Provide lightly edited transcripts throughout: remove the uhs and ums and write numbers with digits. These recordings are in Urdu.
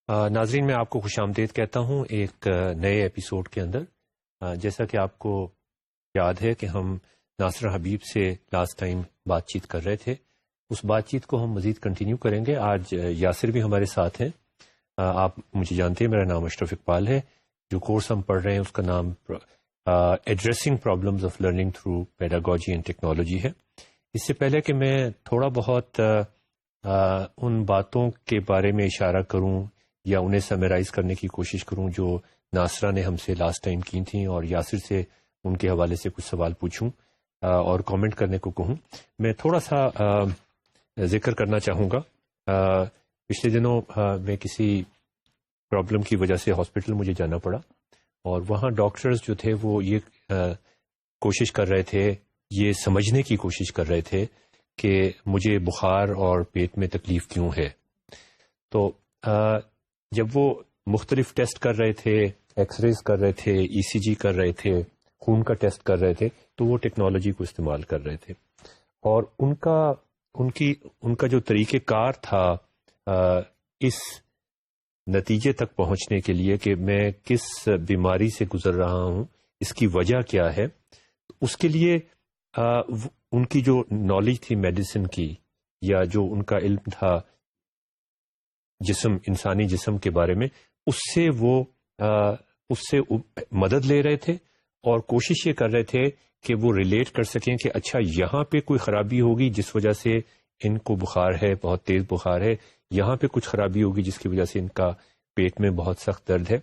ناظرین، میں آپ کو خوش آمدید کہتا ہوں ایک نئے ایپیسوڈ کے اندر۔ جیسا کہ آپ کو یاد ہے کہ ہم ناصرہ حبیب سے لاسٹ ٹائم بات چیت کر رہے تھے، اس بات چیت کو ہم مزید کنٹینیو کریں گے۔ آج یاسر بھی ہمارے ساتھ ہیں۔ آپ مجھے جانتے ہیں، میرا نام اشرف اقبال ہے۔ جو کورس ہم پڑھ رہے ہیں اس کا نام addressing problems of learning through pedagogy and technology ہے۔ اس سے پہلے کہ میں تھوڑا بہت ان باتوں کے بارے میں اشارہ کروں یا انہیں سمرائز کرنے کی کوشش کروں جو ناصرہ نے ہم سے لاسٹ ٹائم کی تھیں، اور یاسر سے ان کے حوالے سے کچھ سوال پوچھوں اور کامنٹ کرنے کو کہوں، میں تھوڑا سا ذکر کرنا چاہوں گا۔ پچھلے دنوں میں کسی پرابلم کی وجہ سے ہاسپٹل مجھے جانا پڑا، اور وہاں ڈاکٹرز جو تھے وہ یہ کوشش کر رہے تھے، یہ سمجھنے کی کوشش کر رہے تھے کہ مجھے بخار اور پیٹ میں تکلیف کیوں ہے۔ تو جب وہ مختلف ٹیسٹ کر رہے تھے، ایکس ریز کر رہے تھے، ای سی جی کر رہے تھے، خون کا ٹیسٹ کر رہے تھے، تو وہ ٹیکنالوجی کو استعمال کر رہے تھے، اور ان کا جو طریقہ کار تھا اس نتیجے تک پہنچنے کے لیے کہ میں کس بیماری سے گزر رہا ہوں، اس کی وجہ کیا ہے، اس کے لیے ان کی جو نالج تھی میڈیسن کی، یا جو ان کا علم تھا انسانی جسم کے بارے میں، اس سے مدد لے رہے تھے، اور کوشش یہ کر رہے تھے کہ وہ ریلیٹ کر سکیں کہ اچھا یہاں پہ کوئی خرابی ہوگی جس وجہ سے ان کو بخار ہے، بہت تیز بخار ہے، یہاں پہ کچھ خرابی ہوگی جس کی وجہ سے ان کا پیٹ میں بہت سخت درد ہے۔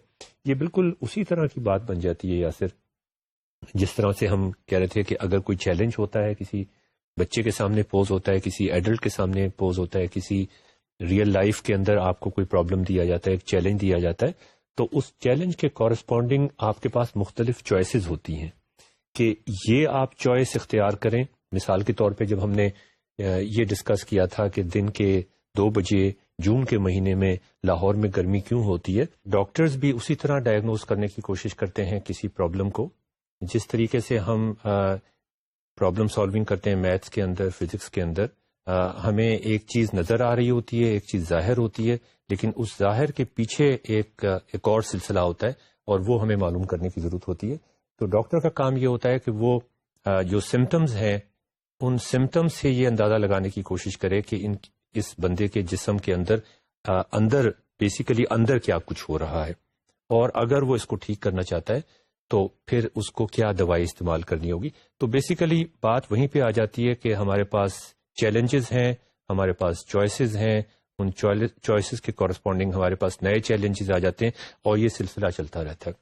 یہ بالکل اسی طرح کی بات بن جاتی ہے یاسر، جس طرح سے ہم کہہ رہے تھے کہ اگر کوئی چیلنج ہوتا ہے، کسی بچے کے سامنے پوز ہوتا ہے، کسی ایڈلٹ کے سامنے پوز ہوتا ہے، کسی ریئل لائف کے اندر آپ کو کوئی پرابلم دیا جاتا ہے، ایک چیلنج دیا جاتا ہے، تو اس چیلنج کے کورسپونڈنگ آپ کے پاس مختلف چوائسیز ہوتی ہیں کہ یہ آپ چوائس اختیار کریں۔ مثال کے طور پہ جب ہم نے یہ ڈسکس کیا تھا کہ دن کے 2 بجے جون کے مہینے میں لاہور میں گرمی کیوں ہوتی ہے، ڈاکٹرز بھی اسی طرح ڈائگنوز کرنے کی کوشش کرتے ہیں کسی پرابلم کو، جس طریقے سے ہم پرابلم سالونگ کرتے ہیں میتھس کے اندر، فزکس کے اندر، ہمیں ایک چیز نظر آ رہی ہوتی ہے، ایک چیز ظاہر ہوتی ہے، لیکن اس ظاہر کے پیچھے ایک اور سلسلہ ہوتا ہے، اور وہ ہمیں معلوم کرنے کی ضرورت ہوتی ہے۔ تو ڈاکٹر کا کام یہ ہوتا ہے کہ وہ جو سمٹمز ہیں، ان سمٹمز سے یہ اندازہ لگانے کی کوشش کرے کہ اس بندے کے جسم کے اندر بیسیکلی اندر کیا کچھ ہو رہا ہے، اور اگر وہ اس کو ٹھیک کرنا چاہتا ہے تو پھر اس کو کیا دوائی استعمال کرنی ہوگی۔ تو بیسیکلی بات وہیں پہ آ جاتی ہے کہ ہمارے پاس چیلنجز ہیں، ہمارے پاس چوائسیز ہیں، ان چوائسیز کے کورسپونڈنگ ہمارے پاس نئے چیلنجز آ جاتے ہیں، اور یہ سلسلہ چلتا رہتا ہے۔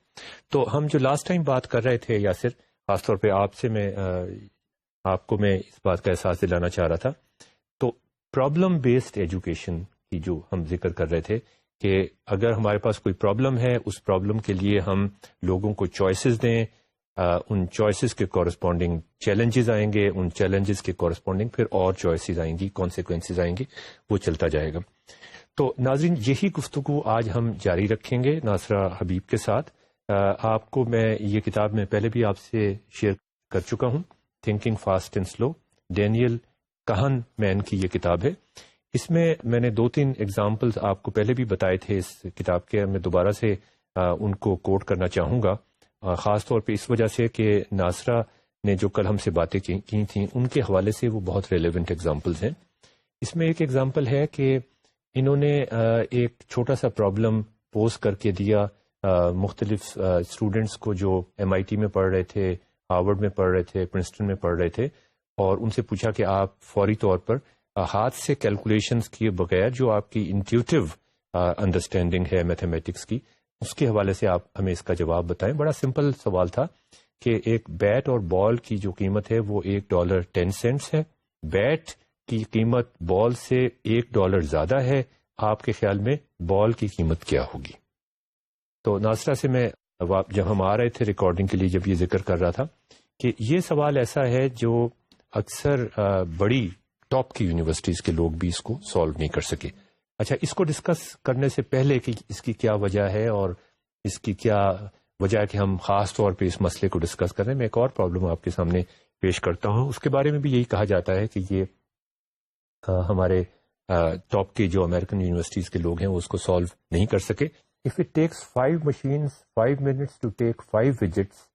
تو ہم جو لاسٹ ٹائم بات کر رہے تھے یاسر، خاص طور پہ آپ کو میں اس بات کا احساس دلانا چاہ رہا تھا، تو پرابلم بیسڈ ایجوکیشن کی جو ہم ذکر کر رہے تھے کہ اگر ہمارے پاس کوئی پرابلم ہے، اس پرابلم کے لیے ہم لوگوں کو چوائسیز دیں، ان چوائسیز کے کورسپونڈنگ چیلنجز آئیں گے، ان چیلنجز کے کورسپونڈنگ پھر اور چوائسیز آئیں گی، کانسیکوینسز آئیں گے، وہ چلتا جائے گا۔ تو ناظرین، یہی گفتگو آج ہم جاری رکھیں گے ناصرہ حبیب کے ساتھ۔ آپ کو میں یہ کتاب میں پہلے بھی آپ سے شیئر کر چکا ہوں، thinking fast and slow, Daniel کہن مین کی یہ کتاب ہے۔ اس میں نے 2-3 ایگزامپلز آپ کو پہلے بھی بتائے تھے اس کتاب کے، میں دوبارہ سے ان کو کوٹ کرنا چاہوں گا، خاص طور پہ اس وجہ سے کہ ناصرہ نے جو کل ہم سے باتیں کی تھیں ان کے حوالے سے وہ بہت ریلیونٹ ایگزامپلز ہیں۔ اس میں ایک ایگزامپل ہے کہ انہوں نے ایک چھوٹا سا پرابلم پوز کر کے دیا مختلف اسٹوڈنٹس کو جو MIT میں پڑھ رہے تھے، ہارورڈ میں پڑھ رہے تھے، پرنسٹن میں پڑھ رہے تھے، اور ان سے پوچھا کہ آپ فوری طور پر ہاتھ سے کیلکولیشنز کیے بغیر جو آپ کی انٹیوٹیو انڈرسٹینڈنگ ہے میتھمیٹکس کی، اس کے حوالے سے آپ ہمیں اس کا جواب بتائیں۔ بڑا سمپل سوال تھا کہ ایک بیٹ اور بال کی جو قیمت ہے وہ $1.10 ہے، بیٹ کی قیمت بال سے $1 زیادہ ہے، آپ کے خیال میں بال کی قیمت کیا ہوگی؟ تو ناصرہ سے میں جب ہم آ رہے تھے ریکارڈنگ کے لیے، جب یہ ذکر کر رہا تھا کہ یہ سوال ایسا ہے جو اکثر بڑی ٹاپ کی یونیورسٹیز کے لوگ بھی اس کو سالو نہیں کر سکے۔ اچھا، اس کو ڈسکس کرنے سے پہلے کہ اس کی کیا وجہ ہے اور اس کی کیا وجہ ہے کہ ہم خاص طور پہ اس مسئلے کو ڈسکس کر رہے ہیں، میں ایک اور پرابلم آپ کے سامنے پیش کرتا ہوں۔ اس کے بارے میں بھی یہی کہا جاتا ہے کہ یہ ہمارے ٹاپ کے جو امریکن یونیورسٹیز کے لوگ ہیں وہ اس کو سالو نہیں کر سکے. If it takes 5 machines 5 minutes to take 5 widgets,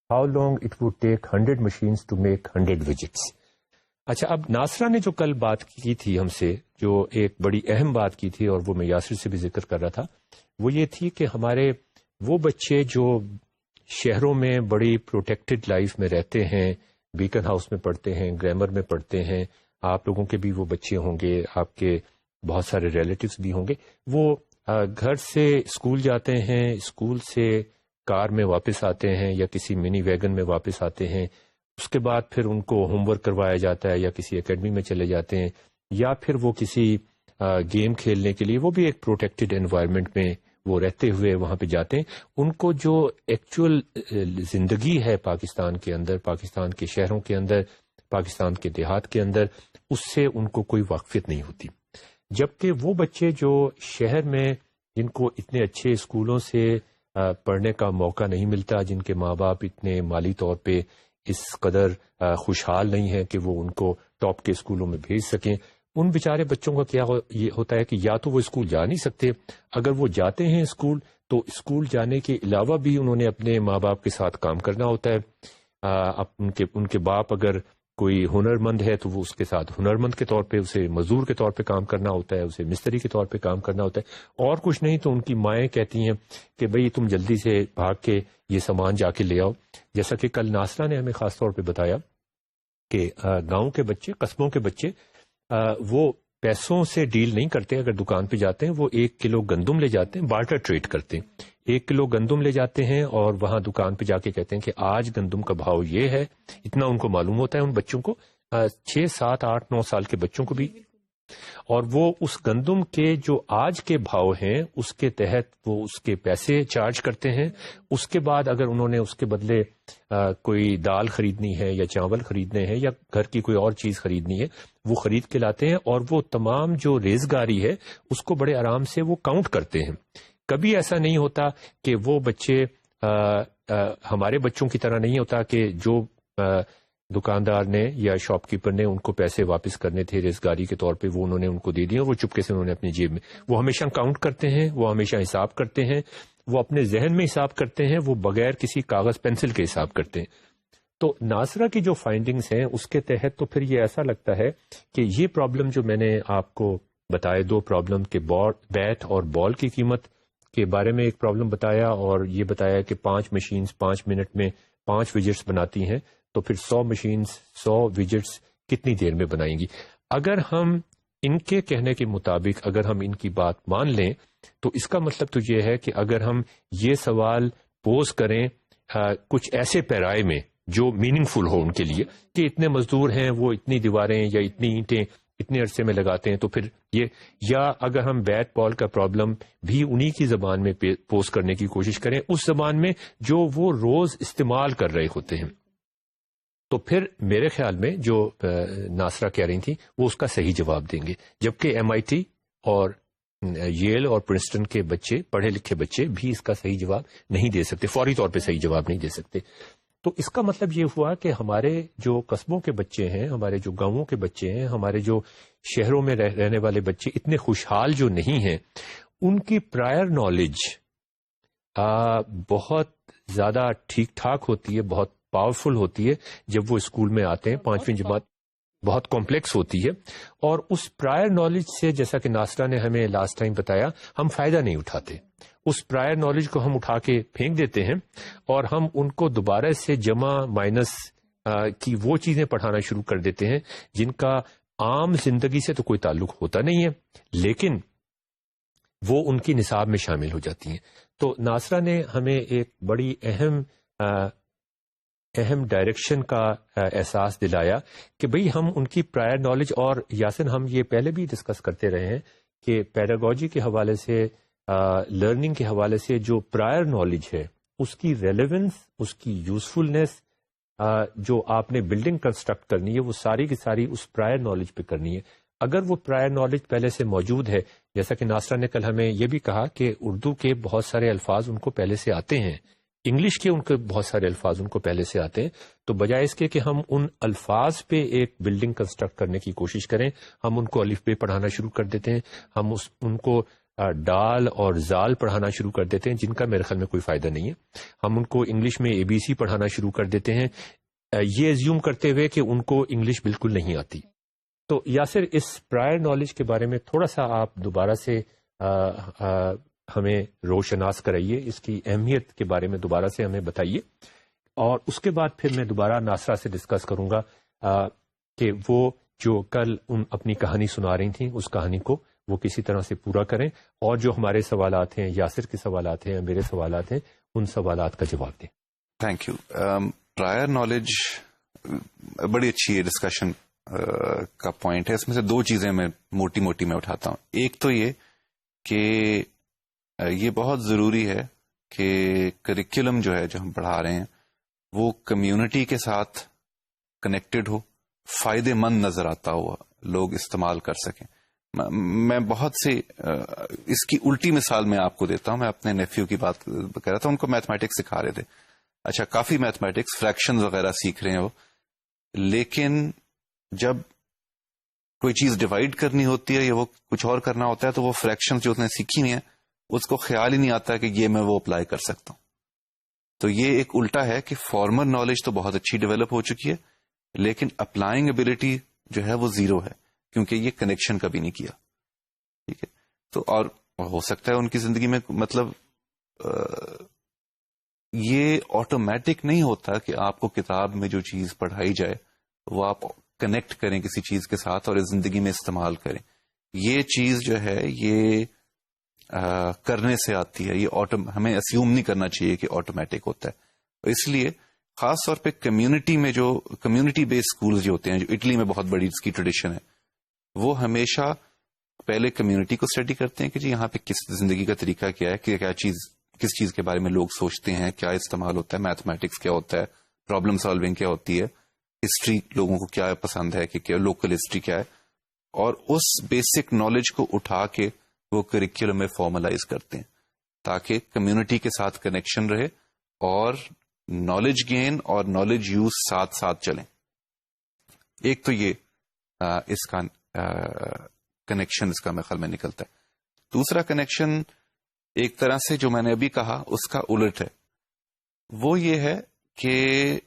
how long it would take 100 machines to make 100 widgets. اچھا, اب ناصرہ نے جو کل بات کی تھی ہم سے, جو ایک بڑی اہم بات کی تھی اور وہ میں یاسر سے بھی ذکر کر رہا تھا, وہ یہ تھی کہ ہمارے وہ بچے جو شہروں میں بڑی پروٹیکٹڈ لائف میں رہتے ہیں, بیکن ہاؤس میں پڑھتے ہیں, گرامر میں پڑھتے ہیں, آپ لوگوں کے بھی وہ بچے ہوں گے, آپ کے بہت سارے ریلیٹیوز بھی ہوں گے, وہ گھر سے اسکول جاتے ہیں, اسکول سے کار میں واپس آتے ہیں یا کسی منی ویگن میں واپس آتے ہیں, اس کے بعد پھر ان کو ہوم ورک کروایا جاتا ہے یا کسی اکیڈمی میں چلے جاتے ہیں, یا پھر وہ کسی گیم کھیلنے کے لیے, وہ بھی ایک پروٹیکٹڈ انوائرمنٹ میں وہ رہتے ہوئے وہاں پہ جاتے ہیں. ان کو جو ایکچوئل زندگی ہے پاکستان کے اندر, پاکستان کے شہروں کے اندر, پاکستان کے دیہات کے اندر, اس سے ان کو کوئی واقفیت نہیں ہوتی. جبکہ وہ بچے جو شہر میں, جن کو اتنے اچھے اسکولوں سے پڑھنے کا موقع نہیں ملتا, جن کے ماں باپ اتنے مالی طور پہ اس قدر خوشحال نہیں ہیں کہ وہ ان کو ٹاپ کے اسکولوں میں بھیج سکیں, ان بیچارے بچوں کا کیا یہ ہوتا ہے کہ یا تو وہ اسکول جا نہیں سکتے, اگر وہ جاتے ہیں اسکول تو اسکول جانے کے علاوہ بھی انہوں نے اپنے ماں باپ کے ساتھ کام کرنا ہوتا ہے. ان کے باپ اگر کوئی ہنرمند ہے تو وہ اس کے ساتھ ہنرمند کے طور پہ, اسے مزدور کے طور پہ کام کرنا ہوتا ہے, اسے مستری کے طور پہ کام کرنا ہوتا ہے, اور کچھ نہیں تو ان کی مائیں کہتی ہیں کہ بھئی تم جلدی سے بھاگ کے یہ سامان جا کے لے آؤ. جیسا کہ کل ناصرہ نے ہمیں خاص طور پہ بتایا کہ گاؤں کے بچے, قصبوں کے بچے, وہ پیسوں سے ڈیل نہیں کرتے. اگر دکان پہ جاتے ہیں وہ 1 کلو گندم لے جاتے ہیں, بارٹر ٹریڈ کرتے ہیں, 1 کلو گندم لے جاتے ہیں اور وہاں دکان پہ جا کے کہتے ہیں کہ آج گندم کا بھاؤ یہ ہے. اتنا ان کو معلوم ہوتا ہے, ان بچوں کو 6, 7, 8, 9 سال کے بچوں کو بھی, اور وہ اس گندم کے جو آج کے بھاؤ ہیں اس کے تحت وہ اس کے پیسے چارج کرتے ہیں. اس کے بعد اگر انہوں نے اس کے بدلے کوئی دال خریدنی ہے یا چاول خریدنے ہیں یا گھر کی کوئی اور چیز خریدنی ہے, وہ خرید کے لاتے ہیں, اور وہ تمام جو ریزگاری ہے اس کو بڑے آرام سے وہ کاؤنٹ کرتے ہیں. کبھی ایسا نہیں ہوتا کہ وہ بچے ہمارے بچوں کی طرح نہیں ہوتا کہ جو دکاندار نے یا شاپ کیپر نے ان کو پیسے واپس کرنے تھے ریزگاری کے طور پہ, وہ انہوں نے ان کو دے دیے اور وہ چپکے سے انہوں نے اپنی جیب میں, وہ ہمیشہ کاؤنٹ کرتے ہیں, وہ ہمیشہ حساب کرتے ہیں, وہ اپنے ذہن میں حساب کرتے ہیں, وہ بغیر کسی کاغذ پینسل کے حساب کرتے ہیں. تو ناصرہ کی جو فائنڈنگز ہیں اس کے تحت تو پھر یہ ایسا لگتا ہے کہ یہ پرابلم جو میں نے آپ کو بتائے, 2 پرابلم کے بیٹ اور بال کی قیمت کے بارے میں ایک پرابلم بتایا, اور یہ بتایا کہ 5 مشینز 5 منٹ میں 5 ویجٹس بناتی ہیں, تو پھر 100 مشینز 100 ویجٹس کتنی دیر میں بنائیں گی. اگر ہم ان کے کہنے کے مطابق اگر ہم ان کی بات مان لیں تو اس کا مطلب تو یہ ہے کہ اگر ہم یہ سوال پوز کریں کچھ ایسے پیرائے میں جو میننگ فل ہو ان کے لیے, کہ اتنے مزدور ہیں, وہ اتنی دیواریں یا اتنی اینٹیں اتنے عرصے میں لگاتے ہیں, تو پھر یہ, یا اگر ہم بیٹ بال کا پرابلم بھی انہی کی زبان میں پوز کرنے کی کوشش کریں, اس زبان میں جو وہ روز استعمال کر رہے ہوتے ہیں, تو پھر میرے خیال میں جو ناصرہ کہہ رہی تھی وہ اس کا صحیح جواب دیں گے. جبکہ MIT اور ییل اور پرنسٹن کے بچے, پڑھے لکھے بچے بھی اس کا صحیح جواب نہیں دے سکتے, فوری طور پہ صحیح جواب نہیں دے سکتے. تو اس کا مطلب یہ ہوا کہ ہمارے جو قصبوں کے بچے ہیں, ہمارے جو گاؤں کے بچے ہیں, ہمارے جو شہروں میں رہنے والے بچے اتنے خوشحال جو نہیں ہیں, ان کی پرائر نالج بہت زیادہ ٹھیک ٹھاک ہوتی ہے, بہت پاورفل ہوتی ہے. جب وہ اسکول میں آتے ہیں 5ویں جماعت, بہت کمپلیکس ہوتی ہے, اور اس پرائر نالج سے, جیسا کہ ناصرہ نے ہمیں لاسٹ ٹائم بتایا, ہم فائدہ نہیں اٹھاتے. اس پرائر نالج کو ہم اٹھا کے پھینک دیتے ہیں اور ہم ان کو دوبارہ سے جمع مائنس کی وہ چیزیں پڑھانا شروع کر دیتے ہیں جن کا عام زندگی سے تو کوئی تعلق ہوتا نہیں ہے, لیکن وہ ان کی نصاب میں شامل ہو جاتی ہیں. تو ناصرہ نے ہمیں ایک بڑی اہم ڈائریکشن کا احساس دلایا کہ بھئی ہم ان کی پرائر نالج, اور یاسن ہم یہ پہلے بھی ڈسکس کرتے رہے ہیں کہ پیڈاگوجی کے حوالے سے, لرننگ کے حوالے سے جو پرائر نالج ہے اس کی ریلیونس, اس کی یوزفلنس, جو آپ نے بلڈنگ کنسٹرکٹ کرنی ہے وہ ساری کی ساری اس پرائر نالج پہ کرنی ہے. اگر وہ پرائر نالج پہلے سے موجود ہے, جیسا کہ ناصرہ نے کل ہمیں یہ بھی کہا کہ اردو کے بہت سارے الفاظ ان کو پہلے سے آتے ہیں, انگلش کے ان کے بہت سارے الفاظ ان کو پہلے سے آتے ہیں، تو بجائے اس کے کہ ہم ان الفاظ پہ ایک بلڈنگ کنسٹرکٹ کرنے کی کوشش کریں، ہم ان کو الف بے پڑھانا شروع کر دیتے ہیں، ہم ان کو ڈال اور زال پڑھانا شروع کر دیتے ہیں، جن کا میرے خیال میں کوئی فائدہ نہیں ہے. ہم ان کو انگلش میں ABC پڑھانا شروع کر دیتے ہیں، یہ ایزیوم کرتے ہوئے کہ ان کو انگلش بالکل نہیں آتی. تو یاسر، اس پرائر نالج کے بارے میں تھوڑا سا آپ دوبارہ سے ہمیں روشناس کرائیے، اس کی اہمیت کے بارے میں دوبارہ سے ہمیں بتائیے، اور اس کے بعد پھر میں دوبارہ ناصرہ سے ڈسکس کروں گا کہ وہ جو کل اپنی کہانی سنا رہی تھیں اس کہانی کو وہ کسی طرح سے پورا کریں، اور جو ہمارے سوالات ہیں، یاسر کے سوالات ہیں، میرے سوالات ہیں، ان سوالات کا جواب دیں. Thank you. پرائر نالج بڑی اچھی ڈسکشن کا پوائنٹ ہے. اس میں سے دو چیزیں میں موٹی میں اٹھاتا ہوں. ایک تو یہ کہ یہ بہت ضروری ہے کہ کریکولم جو ہے جو ہم پڑھا رہے ہیں وہ کمیونٹی کے ساتھ کنیکٹڈ ہو، فائدے مند نظر آتا ہوا لوگ استعمال کر سکیں. میں بہت سے اس کی الٹی مثال میں آپ کو دیتا ہوں. میں اپنے نیفیو کی بات کر رہا تھا، ان کو میتھمیٹکس سکھا رہے تھے. اچھا، کافی میتھمیٹکس فریکشن وغیرہ سیکھ رہے ہیں وہ، لیکن جب کوئی چیز ڈیوائڈ کرنی ہوتی ہے یا وہ کچھ اور کرنا ہوتا ہے تو وہ فریکشن جو اس نے سیکھی نہیں ہے اس کو خیال ہی نہیں آتا کہ یہ میں وہ اپلائی کر سکتا ہوں. تو یہ ایک الٹا ہے کہ فارمر نالج تو بہت اچھی ڈیولپ ہو چکی ہے، لیکن اپلائنگ ایبلٹی جو ہے وہ زیرو ہے، کیونکہ یہ کنیکشن کبھی نہیں کیا. ٹھیک ہے، تو اور ہو سکتا ہے ان کی زندگی میں مطلب یہ آٹومیٹک نہیں ہوتا کہ آپ کو کتاب میں جو چیز پڑھائی جائے وہ آپ کنیکٹ کریں کسی چیز کے ساتھ اور اس زندگی میں استعمال کریں. یہ چیز جو ہے یہ کرنے سے آتی ہے، یہ ہمیں اسیوم نہیں کرنا چاہیے کہ آٹومیٹک ہوتا ہے. اس لیے خاص طور پہ کمیونٹی میں جو کمیونٹی بیسڈ اسکولز جو ہوتے ہیں، جو اٹلی میں بہت بڑی اس کی ٹریڈیشن ہے، وہ ہمیشہ پہلے کمیونٹی کو اسٹڈی کرتے ہیں کہ جی یہاں پہ کس زندگی کا طریقہ کیا ہے، کہ کس چیز کے بارے میں لوگ سوچتے ہیں، کیا استعمال ہوتا ہے، میتھمیٹکس کیا ہوتا ہے، پرابلم سالونگ کیا ہوتی ہے، ہسٹری لوگوں کو کیا پسند ہے، کہ کیا لوکل ہسٹری کیا ہے، اور اس بیسک نالج کو اٹھا کے وہ کریکولم میں فارملائز کرتے ہیں تاکہ کمیونٹی کے ساتھ کنیکشن رہے اور نالج گین اور نالج یوز ساتھ ساتھ چلیں. ایک تو یہ اس کا کنیکشن اس کا میرے خیال میں نکلتا ہے. دوسرا کنیکشن ایک طرح سے جو میں نے ابھی کہا اس کا الٹ ہے. وہ یہ ہے کہ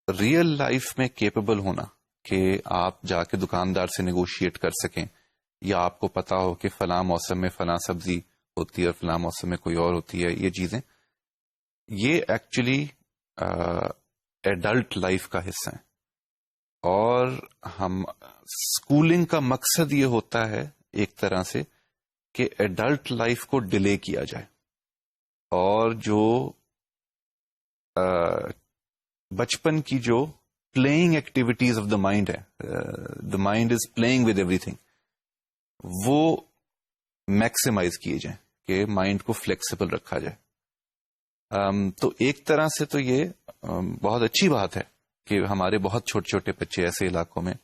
ریئل لائف میں کیپیبل ہونا کہ آپ جا کے دکاندار سے نیگوشیٹ کر سکیں، یا آپ کو پتا ہو کہ فلاں موسم میں فلاں سبزی ہوتی ہے اور فلاں موسم میں کوئی اور ہوتی ہے. یہ چیزیں یہ ایکچولی ایڈلٹ لائف کا حصہ ہیں، اور ہم اسکولنگ کا مقصد یہ ہوتا ہے ایک طرح سے کہ ایڈلٹ لائف کو ڈیلے کیا جائے، اور جو بچپن کی جو playing activities of the mind ہے، the mind is playing with ایوری تھنگ، وہ میکسیمائز کیے جائیں کہ مائنڈ کو فلیکسیبل رکھا جائے. تو ایک طرح سے تو یہ بہت اچھی بات ہے کہ ہمارے بہت چھوٹے چھوٹے بچے ایسے علاقوں میں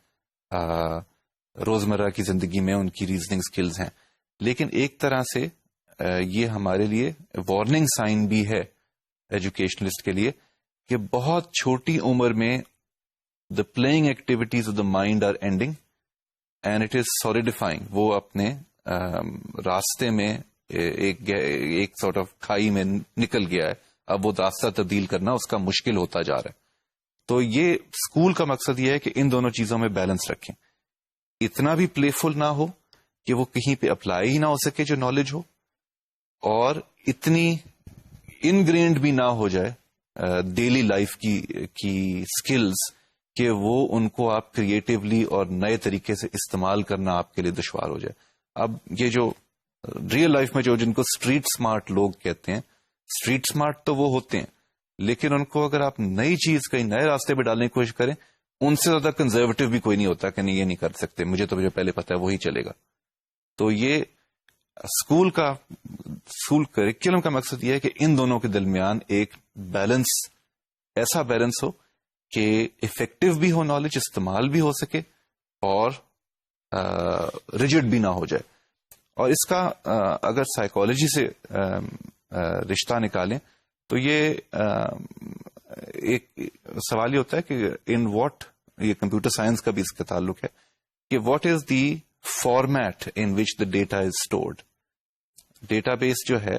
روزمرہ کی زندگی میں ان کی ریزننگ سکلز ہیں، لیکن ایک طرح سے یہ ہمارے لیے وارننگ سائن بھی ہے ایجوکیشنلسٹ کے لیے کہ بہت چھوٹی عمر میں the playing activities of the mind are ending and it is solidifying. وہ اپنے راستے میں ایک سارٹ آف کھائی میں نکل گیا ہے، اب وہ راستہ تبدیل کرنا اس کا مشکل ہوتا جا رہا ہے. تو یہ اسکول کا مقصد یہ ہے کہ ان دونوں چیزوں میں بیلنس رکھیں، اتنا بھی پلے فل نہ ہو کہ وہ کہیں پہ اپلائی ہی نہ ہو سکے جو نالج ہو، اور اتنی انگرینڈ بھی نہ ہو جائے ڈیلی لائف کی سکلز کہ وہ ان کو آپ کریٹیولی اور نئے طریقے سے استعمال کرنا آپ کے لیے دشوار ہو جائے. اب یہ جو ریئل لائف میں جو جن کو اسٹریٹ اسمارٹ لوگ کہتے ہیں، اسٹریٹ اسمارٹ تو وہ ہوتے ہیں، لیکن ان کو اگر آپ نئی چیز کہیں نئے راستے پہ ڈالنے کی کوشش کریں، ان سے زیادہ کنزرویٹو بھی کوئی نہیں ہوتا کہ نہیں یہ نہیں کر سکتے، مجھے تو جو پہلے پتا ہے وہی چلے گا. تو یہ اسکول کریکولم کا مقصد یہ ہے کہ ان دونوں کے درمیان ایک بیلنس، ایسا بیلنس ہو کہ افیکٹو بھی ہو نالج، استعمال بھی ہو سکے، اور ریجڈ بھی نہ ہو جائے. اور اس کا اگر سائیکالوجی سے رشتہ نکالیں تو یہ ایک سوال یہ ہوتا ہے کہ ان واٹ، یہ کمپیوٹر سائنس کا بھی اس کا تعلق ہے کہ what is the format in which the data is stored. Data base جو ہے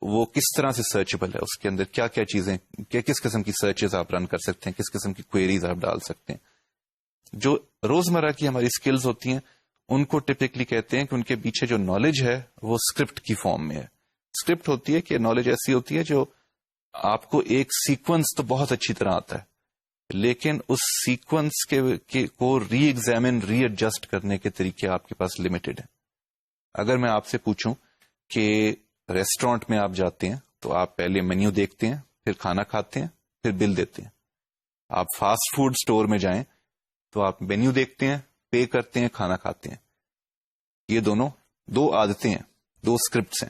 وہ کس طرح سے سرچبل ہے، اس کے اندر کیا کیا چیزیں، کس قسم کی سرچز آپ رن کر سکتے ہیں، کس قسم کی کوئریز آپ ڈال سکتے ہیں. جو روزمرہ کی ہماری سکلز ہوتی ہیں ان کو ٹپکلی کہتے ہیں کہ ان کے پیچھے جو نالج ہے وہ اسکرپٹ کی فارم میں ہے. اسکرپٹ ہوتی ہے کہ نالج ایسی ہوتی ہے جو آپ کو ایک سیکوینس تو بہت اچھی طرح آتا ہے، لیکن اس سیکوینس کو ری ایگزامن، ری ایڈجسٹ کرنے کے طریقے آپ کے پاس لمیٹڈ ہیں. اگر میں آپ سے پوچھوں کہ ریسٹورینٹ میں آپ جاتے ہیں تو آپ پہلے مینیو دیکھتے ہیں، پھر کھانا کھاتے ہیں، پھر بل دیتے ہیں. آپ فاسٹ فوڈ سٹور میں جائیں تو آپ مینیو دیکھتے ہیں، پے کرتے ہیں، کھانا کھاتے ہیں. یہ دونوں دو عادتیں ہیں، دو اسکرپٹس ہیں.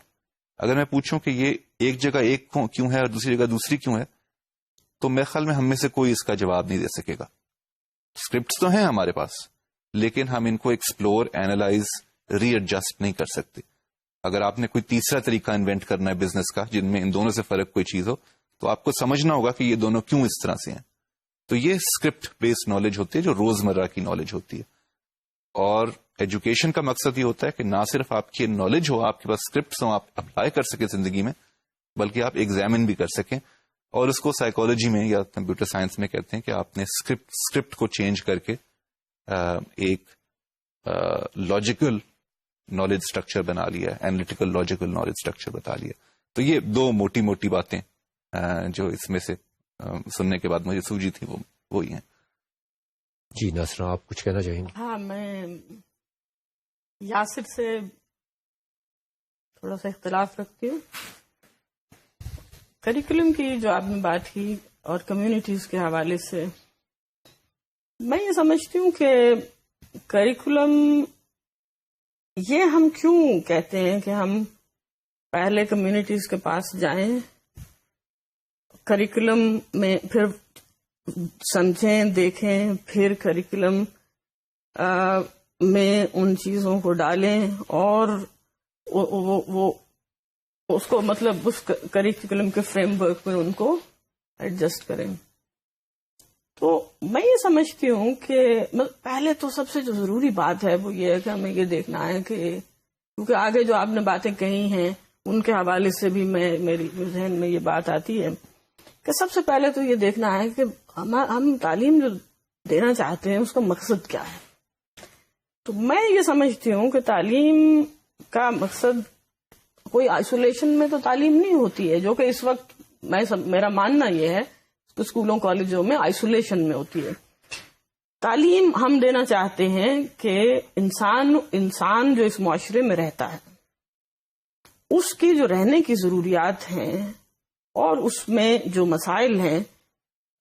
اگر میں پوچھوں کہ یہ ایک جگہ ایک کیوں ہے اور دوسری جگہ دوسری کیوں ہے، تو میرے خیال میں ہم میں سے کوئی اس کا جواب نہیں دے سکے گا. اسکرپٹس تو ہیں ہمارے پاس، لیکن ہم ان کو ایکسپلور، اینالائز، ری ایڈجسٹ نہیں کر سکتے. اگر آپ نے کوئی تیسرا طریقہ انوینٹ کرنا ہے بزنس کا جن میں ان دونوں سے فرق کوئی چیز ہو، تو آپ کو سمجھنا ہوگا کہ یہ دونوں کیوں اس طرح سے ہیں. تو یہ اسکرپٹ بیسڈ نالج ہوتی ہے جو روزمرہ کی نالج ہوتی ہے. اور ایجوکیشن کا مقصد یہ ہوتا ہے کہ نہ صرف آپ کی نالج ہو، آپ کے پاس اسکرپٹس ہوں، آپ اپلائی کر سکیں زندگی میں، بلکہ آپ ایگزامن بھی کر سکیں. اور اس کو سائیکالوجی میں یا کمپیوٹر سائنس میں کہتے ہیں کہ آپ نے اسکرپٹ کو چینج کر کے ایک لاجیکل نالج اسٹرکچر بنا لیا، اینالیٹیکل لاجیکل نالج اسٹرکچر بتا لیا. تو یہ دو موٹی موٹی باتیں جو اس میں سے سننے کے بعد مجھے سوجی تھی وہ وہی ہیں. جی ناصرہ، آپ کچھ کہنا چاہیں گے؟ ہاں، میں یاسر سے تھوڑا سا اختلاف رکھتی ہوں. کریکولم کی جو آپ نے بات کی اور کمیونٹیز کے حوالے سے، میں یہ سمجھتی ہوں کہ کریکولم، یہ ہم کیوں کہتے ہیں کہ ہم پہلے کمیونٹیز کے پاس جائیں، کریکولم میں پھر سمجھیں، دیکھیں، پھر کریکولم میں ان چیزوں کو ڈالیں اور وہ اس کو مطلب اس کریکولم کے فریم ورک میں ان کو ایڈجسٹ کریں. تو میں یہ سمجھتی ہوں کہ پہلے تو سب سے جو ضروری بات ہے وہ یہ ہے کہ ہمیں یہ دیکھنا ہے کہ کیونکہ آگے جو آپ نے باتیں کہی ہیں ان کے حوالے سے بھی میری ذہن میں یہ بات آتی ہے کہ سب سے پہلے تو یہ دیکھنا ہے کہ ہم تعلیم جو دینا چاہتے ہیں اس کا مقصد کیا ہے. تو میں یہ سمجھتی ہوں کہ تعلیم کا مقصد کوئی آئسولیشن میں تو تعلیم نہیں ہوتی ہے، جو کہ اس وقت میرا ماننا یہ ہے کہ اسکولوں کالجوں میں آئسولیشن میں ہوتی ہے. تعلیم ہم دینا چاہتے ہیں کہ انسان جو اس معاشرے میں رہتا ہے اس کی جو رہنے کی ضروریات ہیں اور اس میں جو مسائل ہیں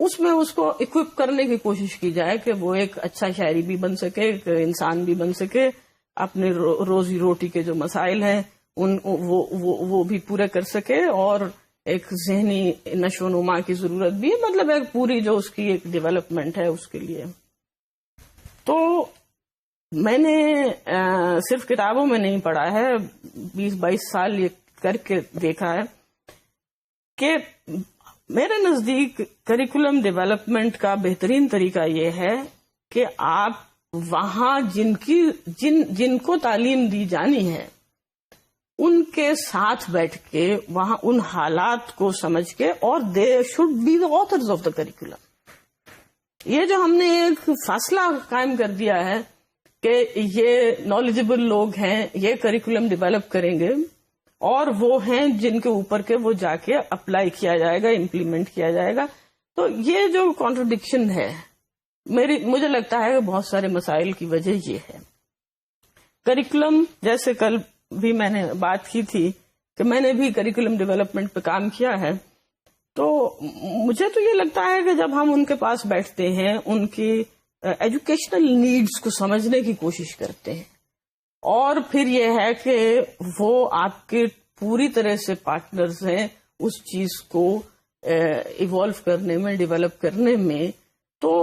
اس میں اس کو اکوپ کرنے کی کوشش کی جائے کہ وہ ایک اچھا شہری بھی بن سکے، ایک انسان بھی بن سکے، اپنے روزی روٹی کے جو مسائل ہیں وہ بھی پورے کر سکے، اور ایک ذہنی نشو و نما کی ضرورت بھی ہے، مطلب ایک پوری جو اس کی ایک ڈیولپمنٹ ہے اس کے لیے. تو میں نے صرف کتابوں میں نہیں پڑھا ہے، 20-22 سال یہ کر کے دیکھا ہے کہ میرے نزدیک کریکولم ڈیولپمنٹ کا بہترین طریقہ یہ ہے کہ آپ وہاں جن کو تعلیم دی جانی ہے ان کے ساتھ بیٹھ کے وہاں ان حالات کو سمجھ کے، اور they should be the authors of the curriculum. یہ جو ہم نے ایک فاصلہ قائم کر دیا ہے کہ یہ نالجبل لوگ ہیں، یہ کریکولم ڈیولپ کریں گے، اور وہ ہیں جن کے اوپر کے وہ جا کے اپلائی کیا جائے گا، امپلیمنٹ کیا جائے گا. تو یہ جو کانٹرڈکشن ہے مجھے لگتا ہے کہ بہت سارے مسائل کی وجہ یہ ہے. کریکولم، جیسے کل بھی میں نے بات کی تھی کہ میں نے بھی کریکولم ڈیولپمنٹ پہ کام کیا ہے، تو مجھے تو یہ لگتا ہے کہ جب ہم ان کے پاس بیٹھتے ہیں، ان کی ایجوکیشنل نیڈز کو سمجھنے کی کوشش کرتے ہیں، اور پھر یہ ہے کہ وہ آپ کے پوری طرح سے پارٹنرز ہیں اس چیز کو ایوالو کرنے میں، ڈیولپ کرنے میں، تو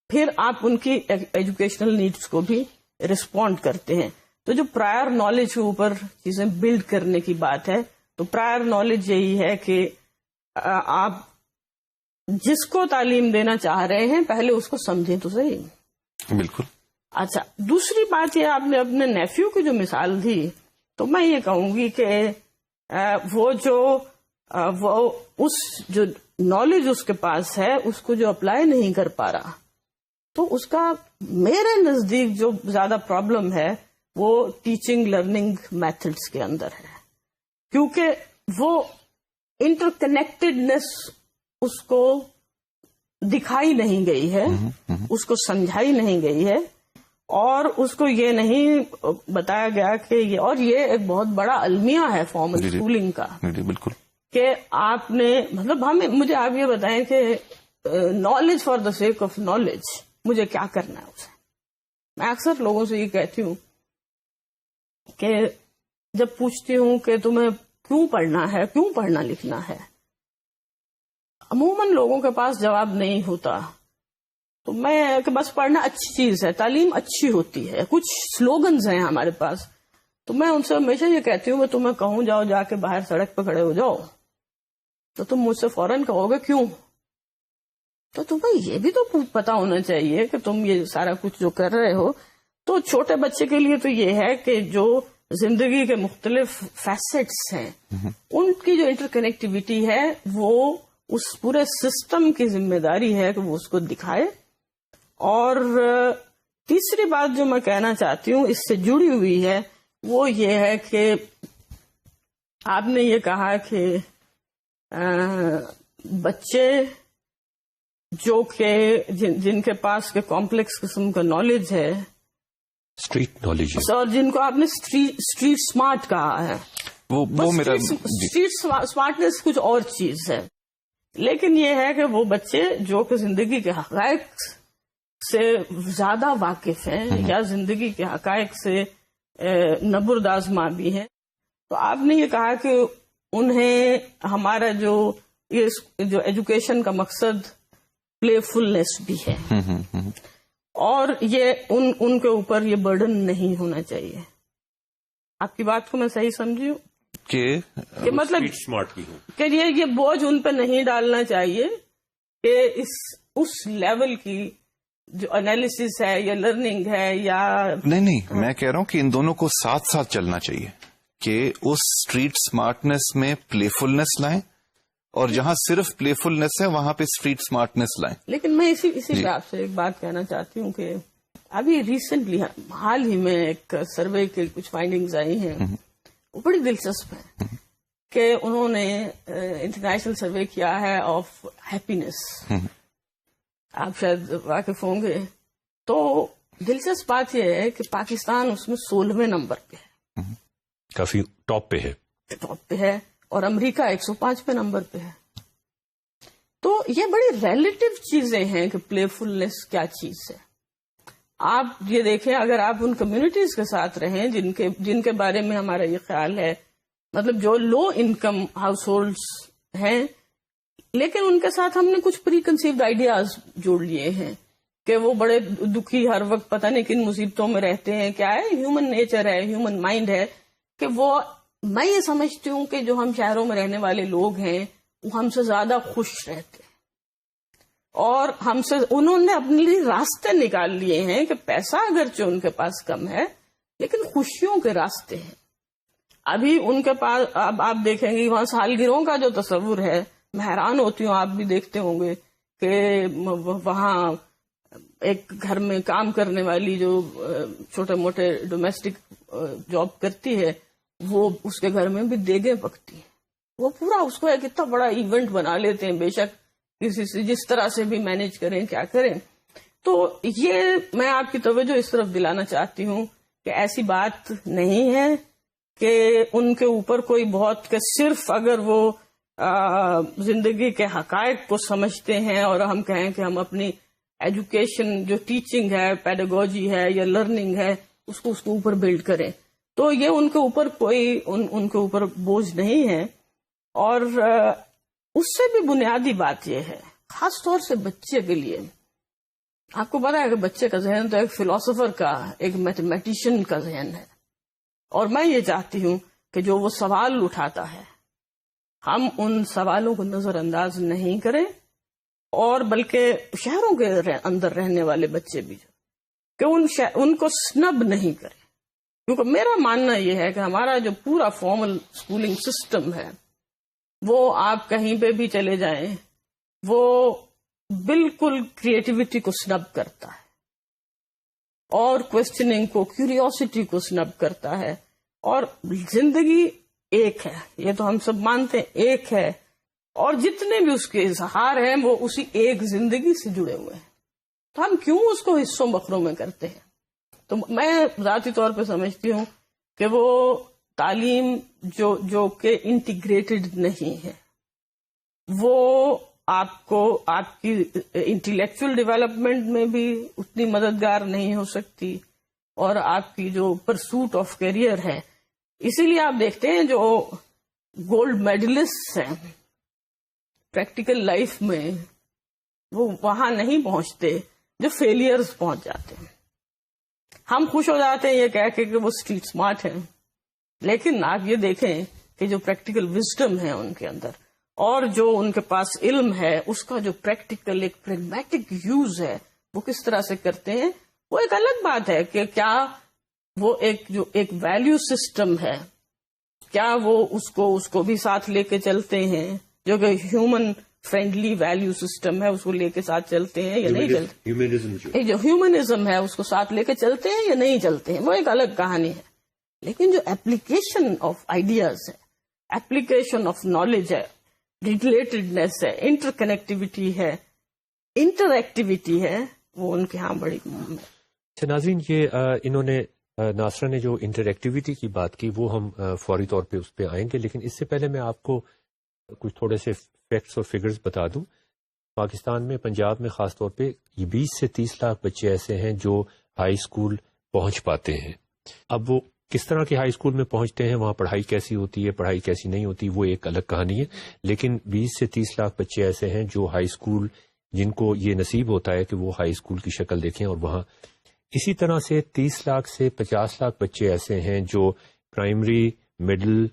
پھر آپ ان کی ایجوکیشنل نیڈز کو بھی رسپونڈ کرتے ہیں. تو جو پرائر نالج کے اوپر چیزیں بلڈ کرنے کی بات ہے، تو پرائر نالج یہی ہے کہ آپ جس کو تعلیم دینا چاہ رہے ہیں پہلے اس کو سمجھیں تو صحیح. بالکل. اچھا، دوسری بات یہ، آپ نے اپنے نیفیو کی جو مثال دی تو میں یہ کہوں گی کہ وہ جو نالج اس کے پاس ہے اس کو جو اپلائی نہیں کر پا رہا، تو اس کا میرے نزدیک جو زیادہ پرابلم ہے وہ ٹیچنگ لرننگ میتھڈس کے اندر ہے، کیونکہ وہ انٹر کنیکٹڈنس اس کو دکھائی نہیں گئی ہے، اس کو سمجھائی نہیں گئی ہے، اور اس کو یہ نہیں بتایا گیا کہ یہ ایک بہت بڑا المیہ ہے فارمل اسکولنگ کا. بالکل. کہ آپ نے مطلب مجھے آپ یہ بتائیں کہ knowledge for the sake of knowledge مجھے کیا کرنا ہے اسے. میں اکثر لوگوں سے یہ کہتی ہوں کہ جب پوچھتی ہوں کہ تمہیں کیوں پڑھنا لکھنا ہے، عموماً لوگوں کے پاس جواب نہیں ہوتا. تو میں کہ بس پڑھنا اچھی چیز ہے، تعلیم اچھی ہوتی ہے، کچھ سلوگنز ہیں ہمارے پاس. تو میں ان سے ہمیشہ یہ کہتی ہوں کہ تمہیں کہوں جاؤ جا کے باہر سڑک پہ کھڑے ہو جاؤ تو تم مجھ سے فوراً کہو گے کیوں. تو تمہیں یہ بھی تو پتا ہونا چاہیے کہ تم یہ سارا کچھ جو کر رہے ہو. تو چھوٹے بچے کے لیے تو یہ ہے کہ جو زندگی کے مختلف فیسٹس ہیں ان کی جو انٹر کنیکٹیوٹی ہے وہ اس پورے سسٹم کی ذمہ داری ہے کہ وہ اس کو دکھائے. اور تیسری بات جو میں کہنا چاہتی ہوں اس سے جڑی ہوئی ہے وہ یہ ہے کہ آپ نے یہ کہا کہ بچے جو کہ جن کے پاس کے کمپلیکس قسم کا نالج ہے، اسٹریٹ نالج، اور جن کو آپ نے اسٹریٹ اسمارٹ کہا ہے، وہ میرا اسٹریٹ اسمارٹنیس کچھ اور چیز ہے. لیکن یہ ہے کہ وہ بچے جو کہ زندگی کے حقائق سے زیادہ واقف ہیں یا زندگی کے حقائق سے نبردآزما بھی ہیں. تو آپ نے یہ کہا کہ انہیں ہمارا جو ایجوکیشن کا مقصد پلے فلنس بھی ہے، اور یہ ان کے اوپر یہ برڈن نہیں ہونا چاہیے. آپ کی بات کو میں صحیح سمجھی ہوں کہ مطلب کہ یہ بوجھ ان پہ نہیں ڈالنا چاہیے کہ اس لیول کی جو انالیسس ہے یا لرننگ ہے یا نہیں میں کہہ رہا ہوں کہ ان دونوں کو ساتھ ساتھ چلنا چاہیے کہ اس اسٹریٹ اسمارٹنیس میں پلے فلنس لائیں اور جہاں صرف پلے فلنس ہے وہاں پہ اسٹریٹ اسمارٹنس لائیں. لیکن میں اسی پہ آپ سے ایک بات کہنا چاہتی ہوں کہ ابھی ریسنٹلی حال ہی میں ایک سروے کے کچھ فائنڈنگز آئی ہیں وہ بڑی دلچسپ ہے کہ انہوں نے انٹرنیشنل سروے کیا ہے آف ہیپینس، آپ شاید واقف ہوں گے. تو دلچسپ بات یہ ہے کہ پاکستان اس میں 16ویں نمبر پہ ہے، کافی ٹاپ پہ ہے، اور امریکہ 105ویں نمبر پہ ہے. تو یہ بڑی ریلیٹو چیزیں ہیں کہ پلے فلنس کیا چیز ہے. آپ یہ دیکھیں اگر آپ ان کمیونٹیز کے ساتھ رہیں جن کے بارے میں ہمارا یہ خیال ہے، مطلب جو لو انکم ہاؤس ہولڈس ہیں، لیکن ان کے ساتھ ہم نے کچھ پری کنسیوڈ آئیڈیاز جوڑ لیے ہیں کہ وہ بڑے دکھی ہر وقت پتہ نہیں کن مصیبتوں میں رہتے ہیں. کیا ہے؟ ہیومن نیچر ہے، ہیومن مائنڈ ہے کہ وہ، میں یہ سمجھتی ہوں کہ جو ہم شہروں میں رہنے والے لوگ ہیں وہ ہم سے زیادہ خوش رہتے ہیں، اور انہوں نے اپنے لیے راستے نکال لیے ہیں کہ پیسہ اگرچہ ان کے پاس کم ہے لیکن خوشیوں کے راستے ہیں. ابھی ان کے پاس اب آپ دیکھیں گے وہاں سالگرہوں کا جو تصور ہے، میں حیران ہوتی ہوں، آپ بھی دیکھتے ہوں گے کہ وہاں ایک گھر میں کام کرنے والی جو چھوٹے موٹے ڈومیسٹک جاب کرتی ہے وہ اس کے گھر میں بھی دیگیں پکتی ہیں. وہ پورا اس کو ایک اتنا بڑا ایونٹ بنا لیتے ہیں، بے شک کسی سے جس طرح سے بھی مینج کریں کیا کریں. تو یہ میں آپ کی توجہ اس طرف دلانا چاہتی ہوں کہ ایسی بات نہیں ہے کہ ان کے اوپر کوئی بہت کہ صرف اگر وہ زندگی کے حقائق کو سمجھتے ہیں اور ہم کہیں کہ ہم اپنی ایجوکیشن جو ٹیچنگ ہے، پیڈاگوجی ہے یا لرننگ ہے اس کو اوپر بلڈ کریں، تو یہ ان کے اوپر کوئی ان کے اوپر بوجھ نہیں ہے. اور اس سے بھی بنیادی بات یہ ہے، خاص طور سے بچے کے لیے، آپ کو پتا ہے کہ بچے کا ذہن تو ایک فلاسفر کا، ایک میتھمیٹیشین کا ذہن ہے، اور میں یہ چاہتی ہوں کہ جو وہ سوال اٹھاتا ہے ہم ان سوالوں کو نظر انداز نہیں کریں، اور بلکہ شہروں کے اندر رہنے والے بچے بھی کہ ان کو سنب نہیں کریں. کیونکہ میرا ماننا یہ ہے کہ ہمارا جو پورا فارمل اسکولنگ سسٹم ہے وہ آپ کہیں پہ بھی چلے جائیں وہ بالکل کریٹیوٹی کو سنب کرتا ہے اور کوشچننگ کو، کیوریوسٹی کو سنب کرتا ہے. اور زندگی ایک ہے، یہ تو ہم سب مانتے ہیں، ایک ہے، اور جتنے بھی اس کے اظہار ہیں وہ اسی ایک زندگی سے جڑے ہوئے ہیں. تو ہم کیوں اس کو حصوں بکروں میں کرتے ہیں؟ تو میں ذاتی طور پہ سمجھتی ہوں کہ وہ تعلیم جو کہ انٹیگریٹڈ نہیں ہے، وہ آپ کو آپ کی انٹلیکچوئل ڈیولپمنٹ میں بھی اتنی مددگار نہیں ہو سکتی، اور آپ کی جو پرسوٹ آف کیریئر ہے. اسی لیے آپ دیکھتے ہیں جو گولڈ میڈلسٹ ہیں پریکٹیکل لائف میں، وہ وہاں نہیں پہنچتے جو فیلئرز پہنچ جاتے ہیں. ہم خوش ہو جاتے ہیں یہ کہہ کے کہ وہ اسٹریٹ اسمارٹ ہیں، لیکن آپ یہ دیکھیں کہ جو پریکٹیکل وزڈم ہے ان کے اندر، اور جو ان کے پاس علم ہے، اس کا جو پریکٹیکل ایک پریگمیٹک یوز ہے وہ کس طرح سے کرتے ہیں. وہ ایک الگ بات ہے کہ کیا وہ ایک ویلیو سسٹم ہے، کیا وہ اس کو بھی ساتھ لے کے چلتے ہیں، جو کہ ہیومن فرینڈلی ویلیو سسٹم ہے اس کو لے کے ساتھ چلتے ہیں یا نہیں چلتے. جو ہیومنزم ہے اس کو ساتھ لے کے چلتے ہیں یا نہیں چلتے ہیں، وہ ایک الگ کہانی ہے. لیکن جو اپلیکیشن آف آئیڈیاز ہے، اپلیکیشن آف نالج ہے، ریلیٹڈنیس ہے، انٹر کنیکٹیوٹی ہے، انٹر ایکٹیویٹی ہے، وہ ان کے ہاں بڑی ہے. ناظرین، یہ انہوں نے ناصرہ نے جو انٹر ایکٹیویٹی کی بات کی وہ ہم فوری طور پہ اس پہ آئیں گے، لیکن اس سے پہلے میں آپ کو کچھ تھوڑے سے فیکٹس اور فگرز بتا دوں. پاکستان میں، پنجاب میں خاص طور پہ 20 سے 30 لاکھ بچے ایسے ہیں جو ہائی اسکول پہنچ پاتے ہیں. اب وہ کس طرح کے ہائی اسکول میں پہنچتے ہیں، وہاں پڑھائی کیسی ہوتی ہے، پڑھائی کیسی نہیں ہوتی، وہ ایک الگ کہانی ہے. لیکن 20 سے 30 لاکھ بچے ایسے ہیں جو ہائی اسکول، جن کو یہ نصیب ہوتا ہے کہ وہ ہائی اسکول کی شکل دیکھیں اور وہاں. اسی طرح سے 30 لاکھ سے 50 لاکھ بچے ایسے ہیں جو پرائمری مڈل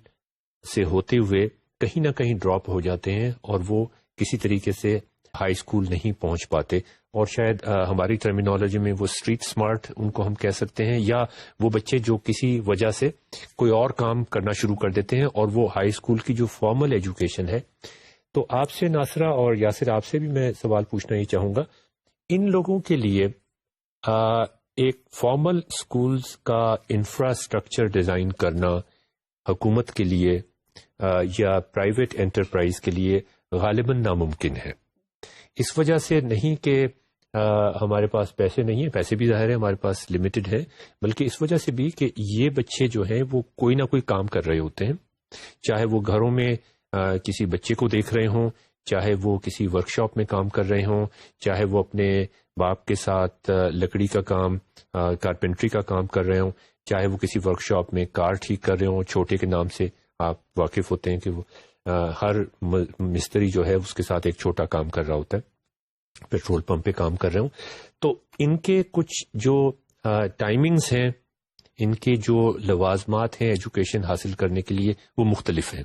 سے ہوتے ہوئے کہیں نہ کہیں ڈراپ ہو جاتے ہیں اور وہ کسی طریقے سے ہائی اسکول نہیں پہنچ پاتے. اور شاید ہماری ٹرمینالوجی میں وہ اسٹریٹ اسمارٹ ان کو ہم کہہ سکتے ہیں، یا وہ بچے جو کسی وجہ سے کوئی اور کام کرنا شروع کر دیتے ہیں اور وہ ہائی اسکول کی جو فارمل ایجوکیشن ہے. تو آپ سے ناصرہ اور یاسر، آپ سے بھی میں سوال پوچھنا ہی چاہوں گا، ان لوگوں کے لیے ایک فارمل اسکولز کا انفراسٹرکچر ڈیزائن کرنا حکومت کے لیے یا پرائیویٹ انٹرپرائز کے لیے غالباً ناممکن ہے. اس وجہ سے نہیں کہ ہمارے پاس پیسے نہیں ہیں، پیسے بھی ظاہر ہے ہمارے پاس لمیٹڈ ہے، بلکہ اس وجہ سے بھی کہ یہ بچے جو ہیں وہ کوئی نہ کوئی کام کر رہے ہوتے ہیں، چاہے وہ گھروں میں کسی بچے کو دیکھ رہے ہوں، چاہے وہ کسی ورکشاپ میں کام کر رہے ہوں، چاہے وہ اپنے باپ کے ساتھ لکڑی کا کام، کارپینٹری کا کام کر رہے ہوں، چاہے وہ کسی ورکشاپ میں کار ٹھیک کر رہے ہوں. چھوٹے کے نام سے آپ واقف ہوتے ہیں کہ وہ ہر مستری جو ہے اس کے ساتھ ایک چھوٹا کام کر رہا ہوتا ہے، پیٹرول پمپ پہ کام کر رہے ہوں. تو ان کے کچھ جو ٹائمنگز ہیں، ان کے جو لوازمات ہیں ایجوکیشن حاصل کرنے کے لیے، وہ مختلف ہیں.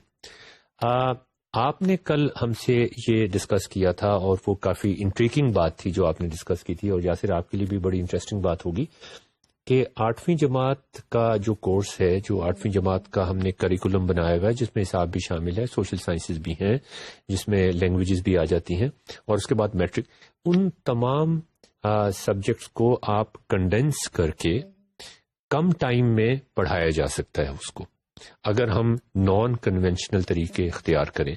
آپ نے کل ہم سے یہ ڈسکس کیا تھا اور وہ کافی انٹریگنگ بات تھی جو آپ نے ڈسکس کی تھی، اور یاسر آپ کے لیے بھی بڑی انٹرسٹنگ بات ہوگی کہ 8ویں جماعت کا جو کورس ہے، جو 8ویں جماعت کا ہم نے کریکولم بنایا ہوا ہے، جس میں حساب بھی شامل ہے، سوشل سائنسز بھی ہیں، جس میں لینگویجز بھی آ جاتی ہیں، اور اس کے بعد میٹرک، ان تمام سبجیکٹس کو آپ کنڈینس کر کے کم ٹائم میں پڑھایا جا سکتا ہے اس کو، اگر ہم نان کنونشنل طریقے اختیار کریں.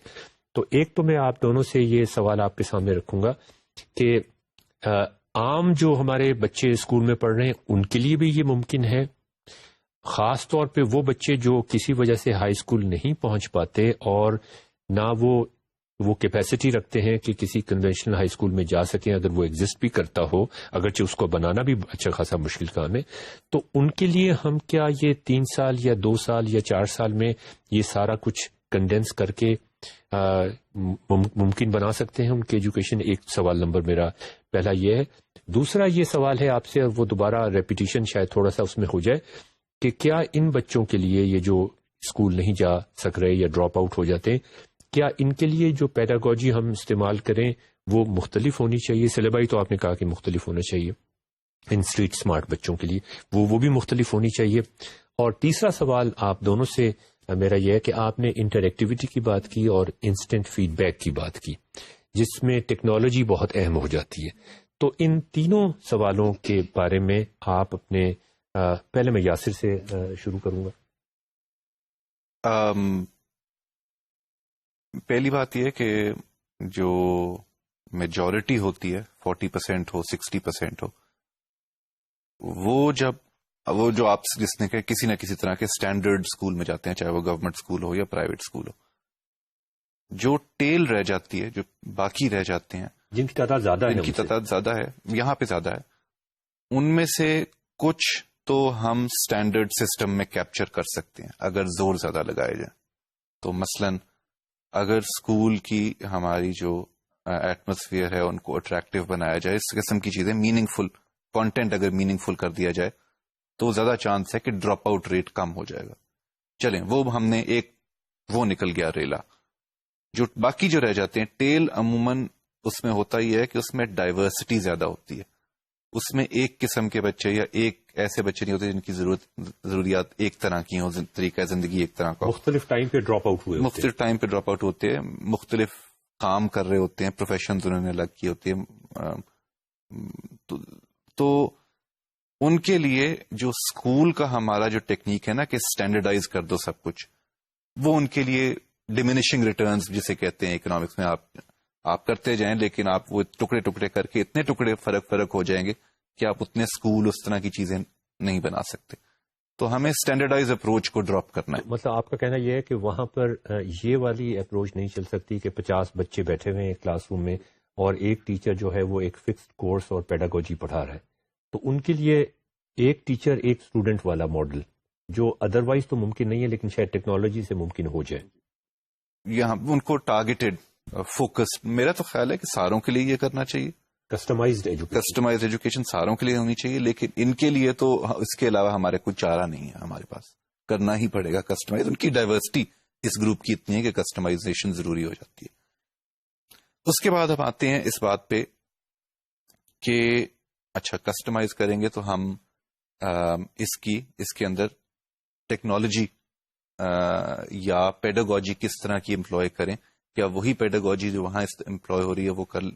تو ایک تو میں آپ دونوں سے یہ سوال آپ کے سامنے رکھوں گا کہ عام جو ہمارے بچے اسکول میں پڑھ رہے ہیں ان کے لیے بھی یہ ممکن ہے، خاص طور پہ وہ بچے جو کسی وجہ سے ہائی اسکول نہیں پہنچ پاتے اور نہ وہ کیپیسٹی رکھتے ہیں کہ کسی کنونشنل ہائی اسکول میں جا سکیں، اگر وہ ایگزسٹ بھی کرتا ہو، اگرچہ اس کو بنانا بھی اچھا خاصا مشکل کام ہے. تو ان کے لیے ہم کیا یہ 3 سال یا 2 سال یا 4 سال میں یہ سارا کچھ کنڈینس کر کے ممکن بنا سکتے ہیں ان کی ایجوکیشن؟ ایک سوال نمبر میرا پہلا یہ ہے. دوسرا یہ سوال ہے آپ سے، اور وہ دوبارہ ریپیٹیشن شاید تھوڑا سا اس میں ہو جائے، کہ کیا ان بچوں کے لیے، یہ جو اسکول نہیں جا سک رہے یا ڈراپ آؤٹ ہو جاتے ہیں، کیا ان کے لیے جو پیڈاگوجی ہم استعمال کریں وہ مختلف ہونی چاہیے؟ سلیبائی تو آپ نے کہا کہ مختلف ہونا چاہیے ان اسٹریٹ اسمارٹ بچوں کے لیے، وہ بھی مختلف ہونی چاہیے. اور تیسرا سوال آپ دونوں سے میرا یہ ہے کہ آپ نے انٹریکٹیوٹی کی بات کی اور انسٹنٹ فیڈ بیک کی بات کی، جس میں ٹیکنالوجی بہت اہم ہو جاتی ہے. تو ان تینوں سوالوں کے بارے میں آپ اپنے پہلے میں یاسر سے شروع کروں گا. پہلی بات یہ کہ جو میجورٹی ہوتی ہے 40% ہو 60% ہو، وہ جو آپ جس نے کہ کسی نہ کسی طرح کے اسٹینڈرڈ اسکول میں جاتے ہیں، چاہے وہ گورنمنٹ اسکول ہو یا پرائیویٹ اسکول ہو، جو ٹیل رہ جاتی ہے، جو باقی رہ جاتے ہیں، جن کی تعداد زیادہ ہے، یہاں پہ زیادہ ہے، ان میں سے کچھ تو ہم اسٹینڈرڈ سسٹم میں کیپچر کر سکتے ہیں اگر زور زیادہ لگائے جائیں. تو مثلاً اگر اسکول کی ہماری جو ایٹماسفیئر ہے ان کو اٹریکٹیو بنایا جائے، اس قسم کی چیزیں، میننگ فل کانٹینٹ اگر میننگ فل کر دیا جائے، تو زیادہ چانس ہے کہ ڈراپ آؤٹ ریٹ کم ہو جائے گا. چلیں وہ ہم نے وہ نکل گیا ریلا. جو باقی جو رہ جاتے ہیں ٹیل، عموماً اس میں ہوتا ہی ہے کہ اس میں ڈائیورسٹی زیادہ ہوتی ہے. اس میں ایک قسم کے بچے یا ایک ایسے بچے نہیں ہوتے جن کی ضروریات ایک طرح کی ہوں، طریقہ زندگی ایک طرح کا، مختلف ٹائم پہ ڈراپ آؤٹ ہوتے ہیں، مختلف کام کر رہے ہوتے ہیں، پروفیشنز انہوں نے الگ کی ہوتی ہے. تو ان کے لیے جو اسکول کا ہمارا جو ٹیکنیک ہے نا کہ اسٹینڈرڈائز کر دو سب کچھ، وہ ان کے لیے ڈیمینشنگ ریٹرنز جسے کہتے ہیں اکنامکس میں، آپ کرتے جائیں لیکن آپ وہ ٹکڑے ٹکڑے کر کے اتنے ٹکڑے فرق ہو جائیں گے کہ آپ اتنے اسکول اس طرح کی چیزیں نہیں بنا سکتے. تو ہمیں اسٹینڈرڈائز اپروچ کو ڈراپ کرنا ہے. مطلب آپ کا کہنا یہ ہے کہ وہاں پر یہ والی اپروچ نہیں چل سکتی کہ 50 بچے بیٹھے ہوئے ہیں ایک کلاس روم میں اور ایک ٹیچر جو ہے وہ ایک فکسڈ کورس اور پیڈاگوجی پڑھا رہا ہے. تو ان کے لیے ایک ٹیچر ایک اسٹوڈنٹ والا ماڈل جو ادروائز تو ممکن نہیں ہے لیکن شاید ٹیکنالوجی سے ممکن ہو جائے، یہاں ان کو ٹارگیٹڈ فوکس، میرا تو خیال ہے کہ ساروں کے لیے یہ کرنا چاہیے. کسٹمائزڈ ایجوکیشن ساروں کے لیے ہونی چاہیے، لیکن ان کے لیے تو اس کے علاوہ ہمارے کوئی چارہ نہیں ہے، ہمارے پاس کرنا ہی پڑے گا کسٹمائز. ان کی ڈائیورسٹی اس گروپ کی اتنی ہے کہ کسٹمائزیشن ضروری ہو جاتی ہے. اس کے بعد ہم آتے ہیں اس بات پہ کہ اچھا کسٹمائز کریں گے تو ہم اس کے اندر ٹیکنالوجی یا پیڈاگوجی کس طرح کی امپلوائے کریں. کیا وہی پیڈاگوجی جو وہاں امپلوائے ہو رہی ہے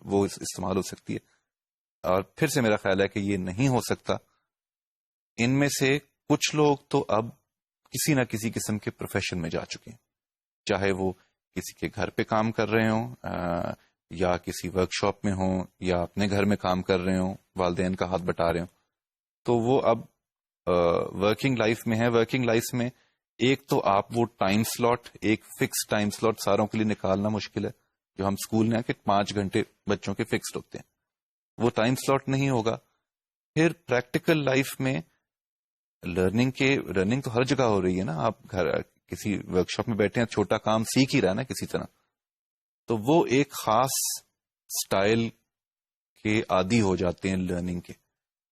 وہ استعمال ہو سکتی ہے؟ اور پھر سے میرا خیال ہے کہ یہ نہیں ہو سکتا. ان میں سے کچھ لوگ تو اب کسی نہ کسی قسم کے پروفیشن میں جا چکے ہیں، چاہے وہ کسی کے گھر پہ کام کر رہے ہوں یا کسی ورک شاپ میں ہوں یا اپنے گھر میں کام کر رہے ہوں، والدین کا ہاتھ بٹا رہے ہوں. تو وہ اب ورکنگ لائف میں ہے. ورکنگ لائف میں ایک تو آپ وہ ٹائم سلاٹ، ایک فکس ٹائم سلاٹ ساروں کے لیے نکالنا مشکل ہے. جو ہم اسکول میں کہ 5 گھنٹے بچوں کے فکسڈ ہوتے ہیں، وہ ٹائم سلاٹ نہیں ہوگا. پھر پریکٹیکل لائف میں لرننگ تو ہر جگہ ہو رہی ہے نا. آپ گھر کسی ورک شاپ میں بیٹھے ہیں، چھوٹا کام سیکھ ہی رہا ہے نا کسی طرح. تو وہ ایک خاص سٹائل کے عادی ہو جاتے ہیں لرننگ کے.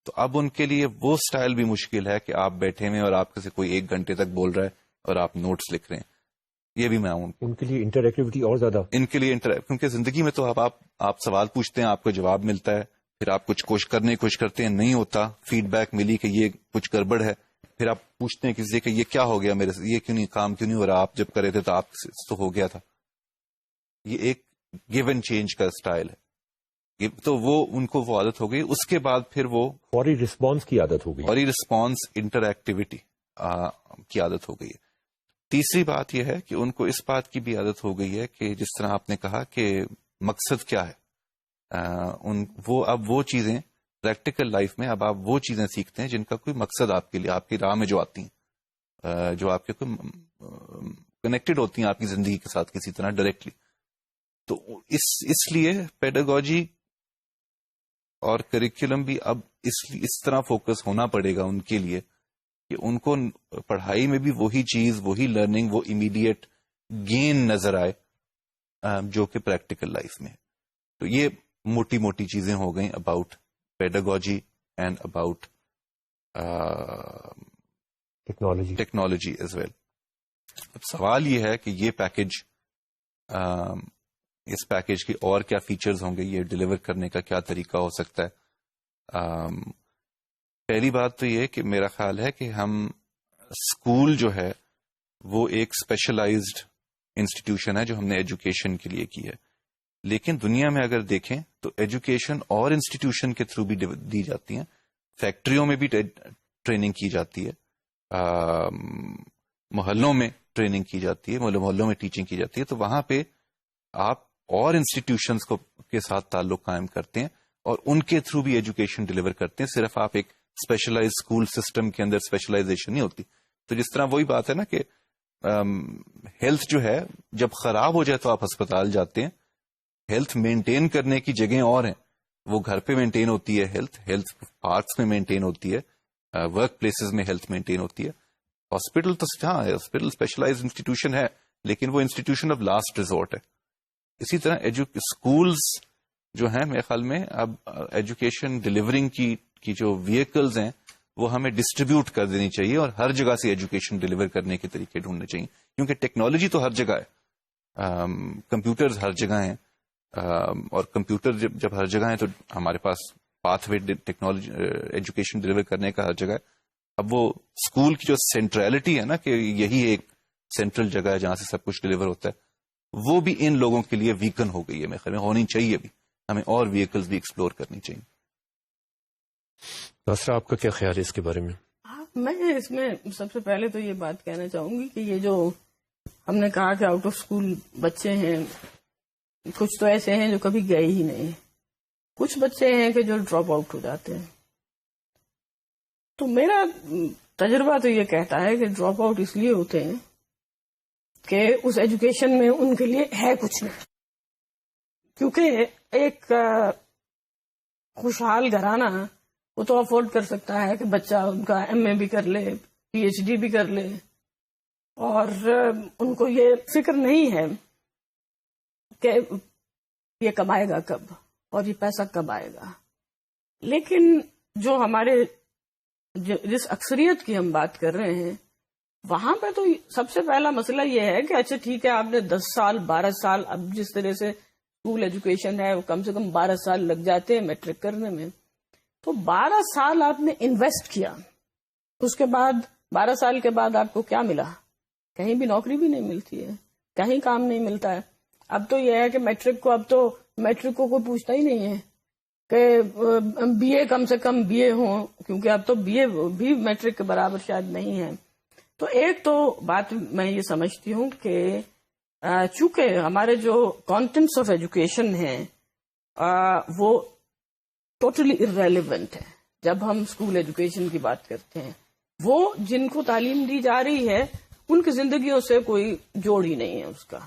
تو اب ان کے لیے وہ سٹائل بھی مشکل ہے کہ آپ بیٹھے ہوئے اور آپ سے کوئی 1 گھنٹے تک بول رہا ہے اور آپ نوٹس لکھ رہے ہیں. یہ بھی میں ان کے لیے انٹریکٹیوٹی اور زیادہ، ان کے لیے کیونکہ زندگی میں تو آپ سوال پوچھتے ہیں، آپ کو جواب ملتا ہے، پھر آپ کچھ کوشش کرنے کی کوشش کرتے ہیں، نہیں ہوتا، فیڈ بیک ملی کہ یہ کچھ گڑبڑ ہے، پھر آپ پوچھتے ہیں کسی سے کہ یہ کیا ہو گیا میرے سے، یہ کیوں نہیں کام کیوں نہیں ہو رہا، آپ جب کرے تھے تو آپ تو ہو گیا تھا. یہ ایک گیو اینڈ چینج کا سٹائل ہے. تو وہ ان کو وہ عادت ہو گئی. اس کے بعد پھر وہ فوری رسپانس کی عادت ہو گئی، فوری رسپانس، انٹریکٹیوٹی کی عادت ہو گئی ہے. تیسری بات یہ ہے کہ ان کو اس بات کی بھی عادت ہو گئی ہے کہ جس طرح آپ نے کہا کہ مقصد کیا ہے. اب وہ چیزیں پریکٹیکل لائف میں اب آپ وہ چیزیں سیکھتے ہیں جن کا کوئی مقصد آپ کے لیے، آپ کی راہ میں جو آتی ہیں، جو آپ کے کوئی کنیکٹڈ ہوتی ہیں آپ کی زندگی کے ساتھ کسی طرح ڈائریکٹلی. تو اس لیے پیڈاگوجی اور کریکولم بھی اب اس طرح فوکس ہونا پڑے گا ان کے لیے کہ ان کو پڑھائی میں بھی وہی چیز، وہی لرننگ، وہ امیڈیٹ گین نظر آئے جو کہ پریکٹیکل لائف میں ہے. تو یہ موٹی موٹی چیزیں ہو گئیں about pedagogy and about technology as well. اب سوال یہ ہے کہ یہ پیکج اس پیکیج کی اور کیا فیچرز ہوں گے, یہ ڈلیور کرنے کا کیا طریقہ ہو سکتا ہے. پہلی بات تو یہ کہ میرا خیال ہے کہ ہم اسکول جو ہے وہ ایک اسپیشلائزڈ انسٹیٹیوشن ہے جو ہم نے ایجوکیشن کے لیے کی ہے, لیکن دنیا میں اگر دیکھیں تو ایجوکیشن اور انسٹیٹیوشن کے تھرو بھی دی جاتی ہیں. فیکٹریوں میں بھی ٹریننگ کی جاتی ہے, محلوں میں ٹریننگ کی جاتی ہے, محلوں میں ٹیچنگ کی جاتی ہے. تو وہاں پہ آپ اور انسٹیٹیوشنس کے ساتھ تعلق قائم کرتے ہیں اور ان کے تھرو بھی ایجوکیشن ڈلیور کرتے ہیں. صرف آپ ایک اسپیشلائز اسکول سسٹم کے اندر اسپیشلائزیشن نہیں ہوتی. تو جس طرح وہی بات ہے نا کہ ہیلتھ جو ہے جب خراب ہو جائے تو آپ ہسپتال جاتے ہیں, ہیلتھ مینٹین کرنے کی جگہیں اور ہیں, وہ گھر پہ مینٹین ہوتی ہے ہیلتھ پارکس میں مینٹین ہوتی ہے, ورک پلیسز میں ہیلتھ مینٹین ہوتی ہے. ہاسپٹل تو ہاں ہاسپٹل اسپیشلائز انسٹیٹیوشن ہے لیکن وہ انسٹیٹیوشن آف لاسٹ ریزورٹ ہے. اسی طرح اسکولز جو ہیں میرے خیال میں اب ایجوکیشن ڈلیورنگ کی جو وہیکلز ہیں وہ ہمیں ڈسٹریبیوٹ کر دینی چاہیے اور ہر جگہ سے ایجوکیشن ڈلیور کرنے کے طریقے ڈھونڈنے چاہیے, کیونکہ ٹیکنالوجی تو ہر جگہ ہے, کمپیوٹرز ہر جگہ ہیں, اور کمپیوٹر جب ہر جگہ ہیں تو ہمارے پاس pathway technology education deliver کرنے کا ہر جگہ ہے. اب وہ اسکول کی جو سینٹرلٹی ہے نا کہ یہی ایک سینٹرل جگہ ہے جہاں سے سب کچھ ڈلیور ہوتا ہے, وہ بھی ان لوگوں کے لیے ویکن ہو گئی ہے. میرے خیال میں ہونی چاہیے بھی, ہمیں اور وہیکلز بھی ایکسپلور کرنی چاہیے. ناصرہ آپ کا کیا خیال ہے اس کے بارے میں؟ میں اس میں سب سے پہلے تو یہ بات کہنا چاہوں گی کہ یہ جو ہم نے کہا کہ آؤٹ آف اسکول بچے ہیں, کچھ تو ایسے ہیں جو کبھی گئے ہی نہیں, کچھ بچے ہیں کہ جو ڈراپ آؤٹ ہو جاتے ہیں. تو میرا تجربہ تو یہ کہتا ہے کہ ڈراپ آؤٹ اس لیے ہوتے ہیں کہ اس ایجوکیشن میں ان کے لیے ہے کچھ نہیں. کیونکہ ایک خوشحال گھرانہ وہ تو افورڈ کر سکتا ہے کہ بچہ ان کا MA بھی کر لے, PhD بھی کر لے, اور ان کو یہ فکر نہیں ہے کہ یہ کمائے گا کب اور یہ پیسہ کب آئے گا. لیکن جو ہمارے جس اکثریت کی ہم بات کر رہے ہیں وہاں پہ تو سب سے پہلا مسئلہ یہ ہے کہ اچھا ٹھیک ہے آپ نے 10 سال 12 سال, اب جس طرح سے اسکول ایجوکیشن ہے وہ کم سے کم 12 سال لگ جاتے ہیں میٹرک کرنے میں, تو 12 سال آپ نے انویسٹ کیا, اس کے بعد 12 سال کے بعد آپ کو کیا ملا؟ کہیں بھی نوکری بھی نہیں ملتی ہے, کہیں کام نہیں ملتا ہے. اب تو یہ ہے کہ میٹرک کو کوئی پوچھتا ہی نہیں ہے کہ BA کم سے کم BA ہوں, کیونکہ اب تو BA بھی میٹرک کے برابر شاید نہیں ہے. تو ایک تو بات میں یہ سمجھتی ہوں کہ چونکہ ہمارے جو کانٹینٹس آف ایجوکیشن ہیں وہ ٹوٹلی ارریلیونٹ ہے جب ہم اسکول ایجوکیشن کی بات کرتے ہیں. وہ جن کو تعلیم دی جا رہی ہے ان کی زندگیوں سے کوئی جوڑ ہی نہیں ہے اس کا.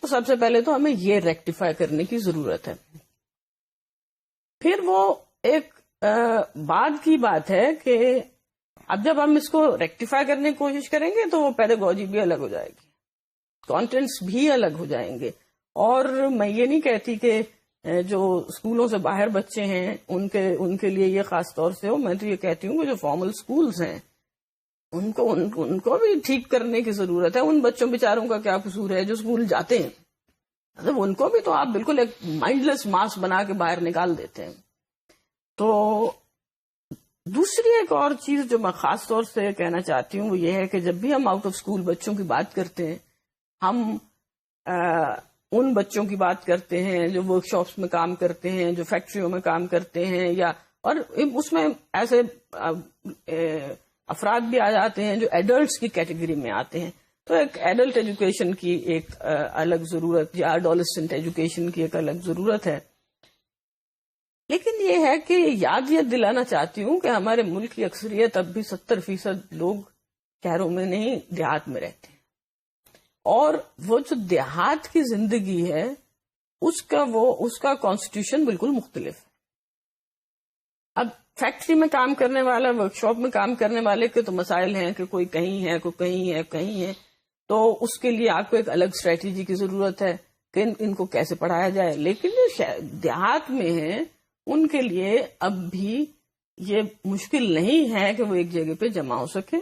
تو سب سے پہلے تو ہمیں یہ ریکٹیفائی کرنے کی ضرورت ہے. پھر وہ ایک بعد کی بات ہے کہ اب جب ہم اس کو ریکٹیفائی کرنے کی کوشش کریں گے تو وہ پیڈاگوجی بھی الگ ہو جائے گی, کانٹینٹس بھی الگ ہو جائیں گے. اور میں یہ نہیں کہتی کہ جو اسکولوں سے باہر بچے ہیں ان کے لیے یہ خاص طور سے ہو. میں تو یہ کہتی ہوں کہ جو فارمل اسکولز ہیں ان کو بھی ٹھیک کرنے کی ضرورت ہے. ان بچوں بیچاروں کا کیا قصور ہے جو اسکول جاتے ہیں؟ مطلب ان کو بھی تو آپ بالکل ایک مائنڈ لیس ماس بنا کے باہر نکال دیتے ہیں. تو دوسری ایک اور چیز جو میں خاص طور سے کہنا چاہتی ہوں وہ یہ ہے کہ جب بھی ہم آؤٹ آف اسکول بچوں کی بات کرتے ہیں ہم ان بچوں کی بات کرتے ہیں جو ورک شاپس میں کام کرتے ہیں, جو فیکٹریوں میں کام کرتے ہیں, یا اور اس میں ایسے افراد بھی آ جاتے ہیں جو ایڈلٹس کی کیٹیگری میں آتے ہیں. تو ایک ایڈلٹ ایجوکیشن کی ایک الگ ضرورت یا ایڈولسنٹ ایجوکیشن کی ایک الگ ضرورت ہے. لیکن یہ ہے کہ یاد یہ دلانا چاہتی ہوں کہ ہمارے ملک کی اکثریت اب بھی 70% لوگ شہروں میں نہیں دیہات میں رہتے ہیں, اور وہ جو دیہات کی زندگی ہے اس کا کانسٹیٹیوشن بالکل مختلف ہے. اب فیکٹری میں کام کرنے والا, ورک شاپ میں کام کرنے والے کے تو مسائل ہیں کہ کوئی کہیں ہے, کوئی کہیں ہے, کہیں ہے. تو اس کے لیے آپ کو ایک الگ اسٹریٹجی کی ضرورت ہے کہ ان کو کیسے پڑھایا جائے. لیکن جو دیہات میں ہیں ان کے لیے اب بھی یہ مشکل نہیں ہے کہ وہ ایک جگہ پہ جمع ہو سکے.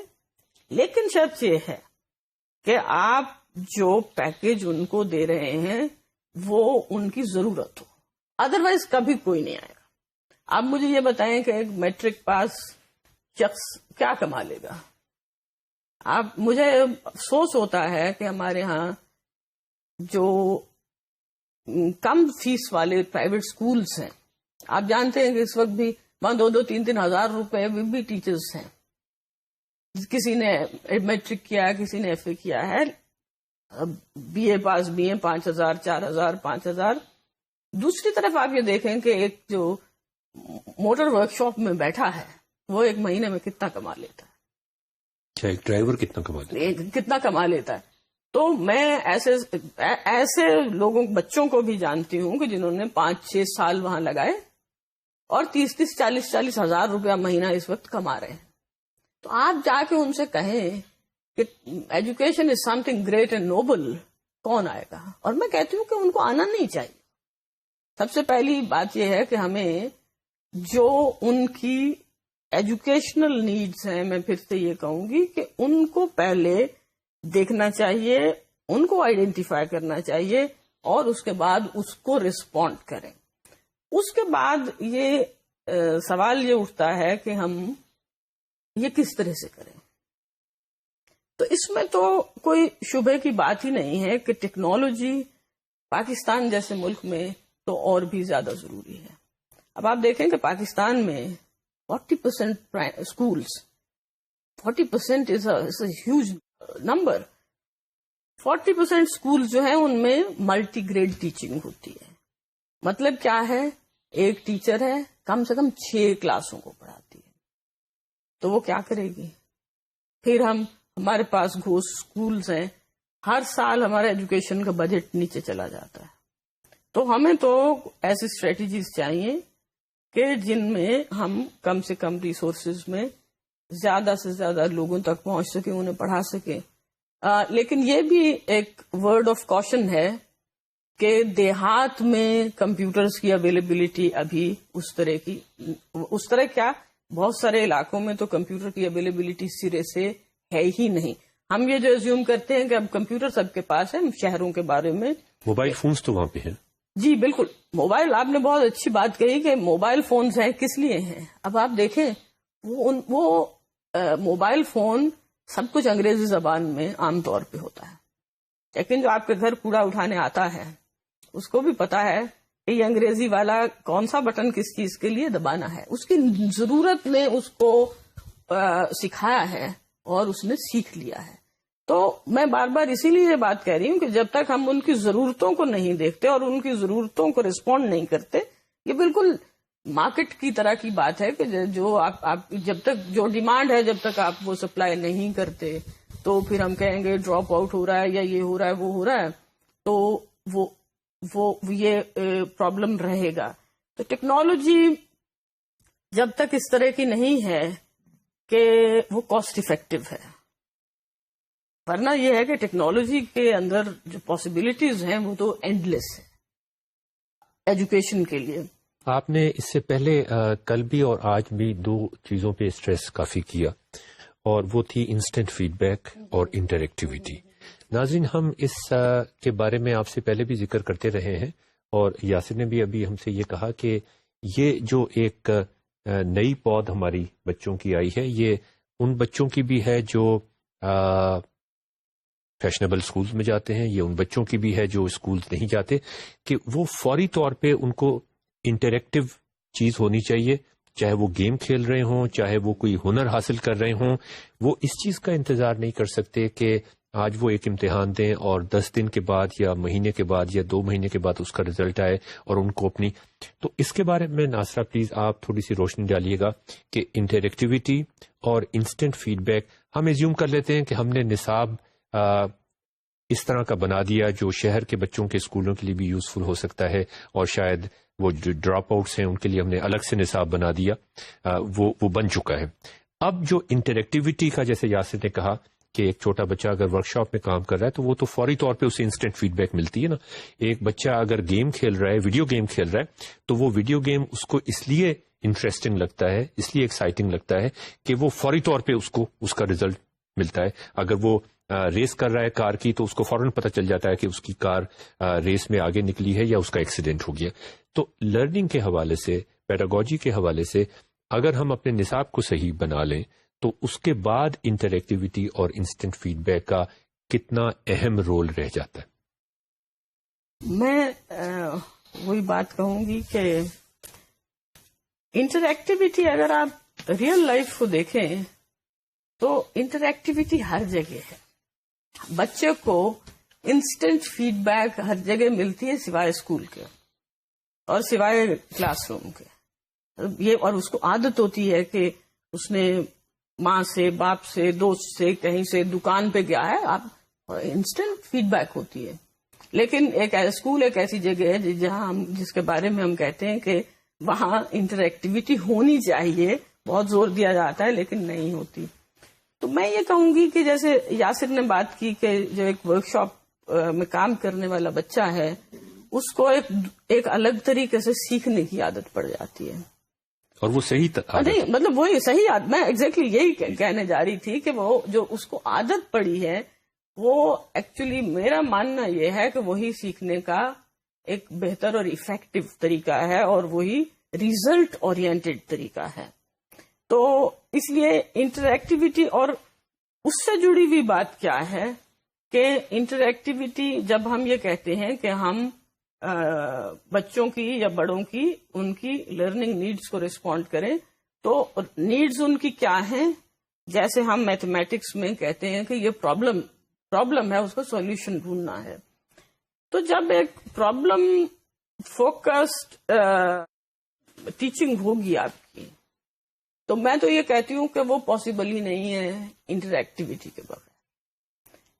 لیکن شرط یہ ہے کہ آپ جو پیکج ان کو دے رہے ہیں وہ ان کی ضرورت ہو، ادروائز کبھی کوئی نہیں آئے گا. آپ مجھے یہ بتائیں کہ ایک میٹرک پاس شخص کیا کما لے گا؟ آپ مجھے افسوس ہوتا ہے کہ ہمارے ہاں جو کم فیس والے پرائیویٹ سکولز ہیں، آپ جانتے ہیں کہ اس وقت بھی وہاں 2-3 ہزار روپے بھی ٹیچرز ہیں. کسی نے میٹرک کیا ہے، کسی نے ایف اے کیا ہے، بی اے پاس بی اے 5,000 4,000 5,000. دوسری طرف آپ یہ دیکھیں کہ ایک جو موٹر ورک شاپ میں بیٹھا ہے وہ ایک مہینے میں کتنا کما لیتا ہے؟ اچھا، ایک ڈرائیور کتنا کما لیتا ہے؟ تو میں ایسے لوگوں بچوں کو بھی جانتی ہوں کہ جنہوں نے 5-6 سال وہاں لگائے اور 30 40 ہزار روپیہ مہینہ اس وقت کما رہے ہیں. تو آپ جا کے ان سے کہیں کہ education is some thing great and Nobel, کون آئے گا؟ اور میں کہتی ہوں کہ ان کو آنا نہیں چاہیے. سب سے پہلی بات یہ ہے کہ ہمیں جو ان کی ایجوکیشنل نیڈز ہیں، میں پھر سے یہ کہوں گی کہ ان کو پہلے دیکھنا چاہیے، ان کو آئیڈینٹیفائی کرنا چاہیے اور اس کے بعد اس کو رسپونڈ کریں. اس کے بعد یہ سوال یہ اٹھتا ہے کہ ہم یہ کس طرح سے کریں. تو اس میں تو کوئی شبہ کی بات ہی نہیں ہے کہ ٹیکنالوجی پاکستان جیسے ملک میں تو اور بھی زیادہ ضروری ہے. اب آپ دیکھیں کہ پاکستان میں 40% schools, 40% is a huge number. 40% school جو ہیں ان میں ملٹی گریڈ ٹیچنگ ہوتی ہے. مطلب کیا ہے؟ ایک ٹیچر ہے، کم سے کم 6 کلاسوں کو پڑھاتی ہے. تو وہ کیا کرے گی؟ پھر ہمارے پاس گھوس اسکولز ہیں، ہر سال ہمارا ایجوکیشن کا بجٹ نیچے چلا جاتا ہے. تو ہمیں تو ایسی اسٹریٹجیز چاہیے کہ جن میں ہم کم سے کم ریسورسز میں زیادہ سے زیادہ لوگوں تک پہنچ سکیں، انہیں پڑھا سکیں. لیکن یہ بھی ایک ورڈ آف کوشن ہے کہ دیہات میں کمپیوٹرز کی اویلیبلٹی ابھی اس طرح کیا بہت سارے علاقوں میں تو کمپیوٹر کی اویلیبلٹی سرے سے ہے ہی نہیں. ہم یہ جو ایزیوم کرتے ہیں کہ اب کمپیوٹر سب کے پاس ہے. شہروں کے بارے میں موبائل فونز تو وہاں پہ ہیں. جی بالکل، موبائل، آپ نے بہت اچھی بات کہی کہ موبائل فونز ہیں، کس لیے ہیں؟ اب آپ دیکھیں وہ موبائل فون سب کچھ انگریزی زبان میں عام طور پہ ہوتا ہے، لیکن جو آپ کے گھر کوڑا اٹھانے آتا ہے اس کو بھی پتا ہے کہ یہ انگریزی والا کون سا بٹن کس چیز کے لیے دبانا ہے. اس کی ضرورت نے اس کو سکھایا ہے اور اس نے سیکھ لیا ہے. تو میں بار بار اسی لیے یہ بات کہہ رہی ہوں کہ جب تک ہم ان کی ضرورتوں کو نہیں دیکھتے اور ان کی ضرورتوں کو رسپونڈ نہیں کرتے، یہ بالکل مارکیٹ کی طرح کی بات ہے کہ جو آپ جب تک جو ڈیمانڈ ہے جب تک آپ وہ سپلائی نہیں کرتے تو پھر ہم کہیں گے ڈراپ آؤٹ ہو رہا ہے یا یہ ہو رہا ہے وہ ہو رہا ہے. تو وہ یہ پرابلم رہے گا. تو ٹیکنالوجی جب تک اس طرح کی نہیں ہے کہ وہ کاسٹ افیکٹو ہے، ورنہ یہ ہے کہ ٹیکنالوجی کے اندر جو پاسبلٹیز ہیں وہ تو اینڈ لیس ہے ایجوکیشن کے لیے. آپ نے اس سے پہلے کل بھی اور آج بھی 2 چیزوں پہ اسٹریس کافی کیا، اور وہ تھی انسٹنٹ فیڈ بیک اور انٹریکٹیویٹی. ناظرین، ہم اس کے بارے میں آپ سے پہلے بھی ذکر کرتے رہے ہیں، اور یاسر نے بھی ابھی ہم سے یہ کہا کہ یہ جو ایک نئی پود ہماری بچوں کی آئی ہے، یہ ان بچوں کی بھی ہے جو فیشنیبل سکولز میں جاتے ہیں، یہ ان بچوں کی بھی ہے جو سکولز نہیں جاتے، کہ وہ فوری طور پہ ان کو انٹریکٹیو چیز ہونی چاہیے، چاہے وہ گیم کھیل رہے ہوں، چاہے وہ کوئی ہنر حاصل کر رہے ہوں. وہ اس چیز کا انتظار نہیں کر سکتے کہ آج وہ ایک امتحان دیں اور 10 دن کے بعد یا مہینے کے بعد یا 2 مہینے کے بعد اس کا رزلٹ آئے اور ان کو اپنی. تو اس کے بارے میں ناصرہ پلیز آپ تھوڑی سی روشنی ڈالیے گا کہ انٹریکٹیویٹی اور انسٹنٹ فیڈ بیک، ہم ایزیوم کر لیتے ہیں کہ ہم نے نصاب اس طرح کا بنا دیا جو شہر کے بچوں کے اسکولوں کے لیے بھی یوزفل ہو سکتا ہے، اور شاید وہ جو ڈراپ آؤٹس ہیں ان کے لیے ہم نے الگ سے نصاب بنا دیا، وہ بن چکا ہے. اب جو انٹریکٹیویٹی کا، جیسے یاسر نے کہا کہ ایک چھوٹا بچہ اگر ورک شاپ میں کام کر رہا ہے تو وہ تو فوری طور پہ اسے انسٹنٹ فیڈ بیک ملتی ہے نا. ایک بچہ اگر گیم کھیل رہا ہے، ویڈیو گیم کھیل رہا ہے، تو وہ ویڈیو گیم اس کو اس لیے انٹرسٹنگ لگتا ہے، اس لیے ایکسائٹنگ لگتا ہے کہ وہ فوری طور پہ اس کا رزلٹ ملتا ہے. اگر وہ ریس کر رہا ہے کار کی تو اس کو فوراً پتہ چل جاتا ہے کہ اس کی کار ریس میں آگے نکلی ہے یا اس کا ایکسیڈنٹ ہو گیا. تو لرننگ کے حوالے سے، پیڈاگوجی کے حوالے سے اگر ہم اپنے نصاب کو صحیح بنا لیں تو اس کے بعد انٹریکٹیویٹی اور انسٹنٹ فیڈ بیک کا کتنا اہم رول رہ جاتا ہے. میں وہی بات کہوں گی کہ انٹریکٹیویٹی اگر آپ ریئل لائف کو دیکھیں تو انٹریکٹیویٹی ہر جگہ ہے. بچے کو انسٹنٹ فیڈ بیک ہر جگہ ملتی ہے سوائے اسکول کے اور سوائے کلاس روم کے. یہ اور اس کو عادت ہوتی ہے کہ اس نے ماں سے، باپ سے، دوست سے، کہیں سے دکان پہ گیا ہے، آپ انسٹنٹ فیڈ بیک ہوتی ہے. لیکن ایک اسکول ایک ایسی جگہ ہے جہاں ہم جس کے بارے میں ہم کہتے ہیں کہ وہاں انٹریکٹیویٹی ہونی چاہیے، بہت زور دیا جاتا ہے لیکن نہیں ہوتی. تو میں یہ کہوں گی کہ جیسے یاسر نے بات کی کہ جو ایک ورک شاپ میں کام کرنے والا بچہ ہے اس کو ایک الگ طریقے سے سیکھنے کی عادت پڑ جاتی ہے، اور وہ صحیح نہیں مطلب وہی صحیح عادت. میں ایگزیکٹلی یہی کہنے جا رہی تھی کہ وہ جو اس کو عادت پڑی ہے وہ ایکچولی میرا ماننا یہ ہے کہ وہی سیکھنے کا ایک بہتر اور افیکٹو طریقہ ہے اور وہی ریزلٹ اورینٹڈ طریقہ ہے. تو اس لیے انٹریکٹیویٹی، اور اس سے جڑی ہوئی بات کیا ہے کہ انٹریکٹیویٹی جب ہم یہ کہتے ہیں کہ ہم بچوں کی یا بڑوں کی ان کی لرننگ نیڈز کو ریسپونڈ کریں تو نیڈز ان کی کیا ہیں. جیسے ہم میتھمیٹکس میں کہتے ہیں کہ یہ پرابلم ہے، اس کا سولوشن ڈھونڈنا ہے. تو جب ایک پرابلم فوکسڈ ٹیچنگ ہوگی آپ کی تو میں تو یہ کہتی ہوں کہ وہ پاسبل ہی نہیں ہے انٹریکٹیویٹی کے بغیر.